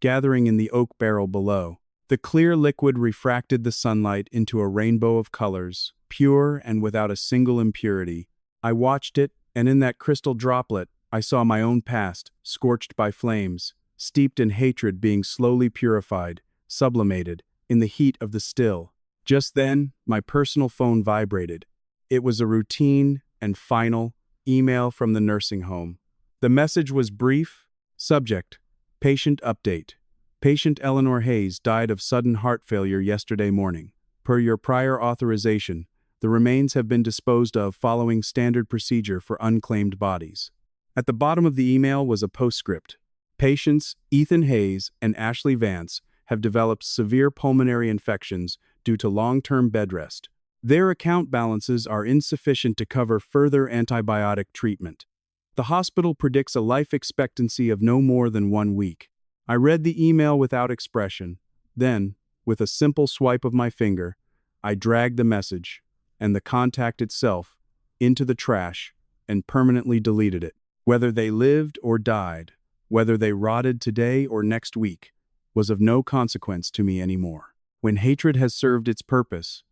gathering in the oak barrel below. The clear liquid refracted the sunlight into a rainbow of colors, pure and without a single impurity. I watched it, and in that crystal droplet, I saw my own past, scorched by flames, steeped in hatred being slowly purified, sublimated, in the heat of the still. Just then, my personal phone vibrated. It was a routine and final email from the nursing home. The message was brief. Subject: patient update. Patient Eleanor Hayes died of sudden heart failure yesterday morning. Per your prior authorization, the remains have been disposed of following standard procedure for unclaimed bodies. At the bottom of the email was a postscript. Patients Ethan Hayes and Ashley Vance have developed severe pulmonary infections due to long-term bed rest. Their account balances are insufficient to cover further antibiotic treatment. The hospital predicts a life expectancy of no more than 1 week. I read the email without expression. Then, with a simple swipe of my finger, I dragged the message, and the contact itself, into the trash and permanently deleted it. Whether they lived or died, whether they rotted today or next week, was of no consequence to me anymore. When hatred has served its purpose,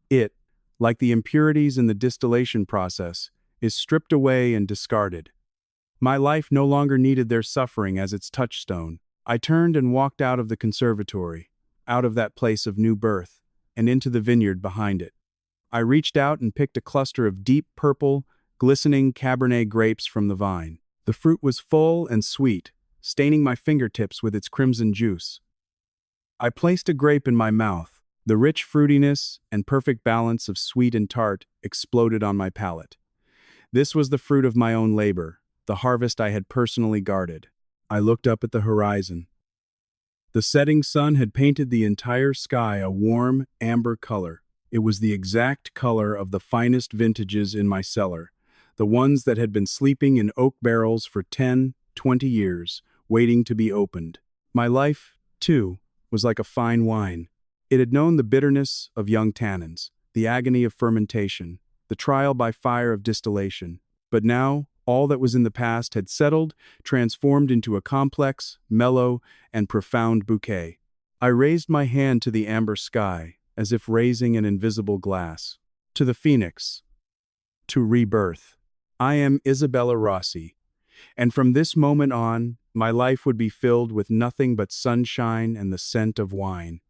it, like the impurities in the distillation process, is stripped away and discarded. My life no longer needed their suffering as its touchstone. I turned and walked out of the conservatory, out of that place of new birth, and into the vineyard behind it. I reached out and picked a cluster of deep purple, glistening Cabernet grapes from the vine. The fruit was full and sweet, staining my fingertips with its crimson juice. I placed a grape in my mouth. The rich fruitiness and perfect balance of sweet and tart exploded on my palate. This was the fruit of my own labor, the harvest I had personally guarded. I looked up at the horizon. The setting sun had painted the entire sky a warm, amber color. It was the exact color of the finest vintages in my cellar, the ones that had been sleeping in oak barrels for 10, 20 years, waiting to be opened. My life, too, was like a fine wine. It had known the bitterness of young tannins, the agony of fermentation, the trial by fire of distillation. But now, all that was in the past had settled, transformed into a complex, mellow, and profound bouquet. I raised my hand to the amber sky, as if raising an invisible glass. To the phoenix. To rebirth. I am Isabella Rossi, and from this moment on, my life would be filled with nothing but sunshine and the scent of wine.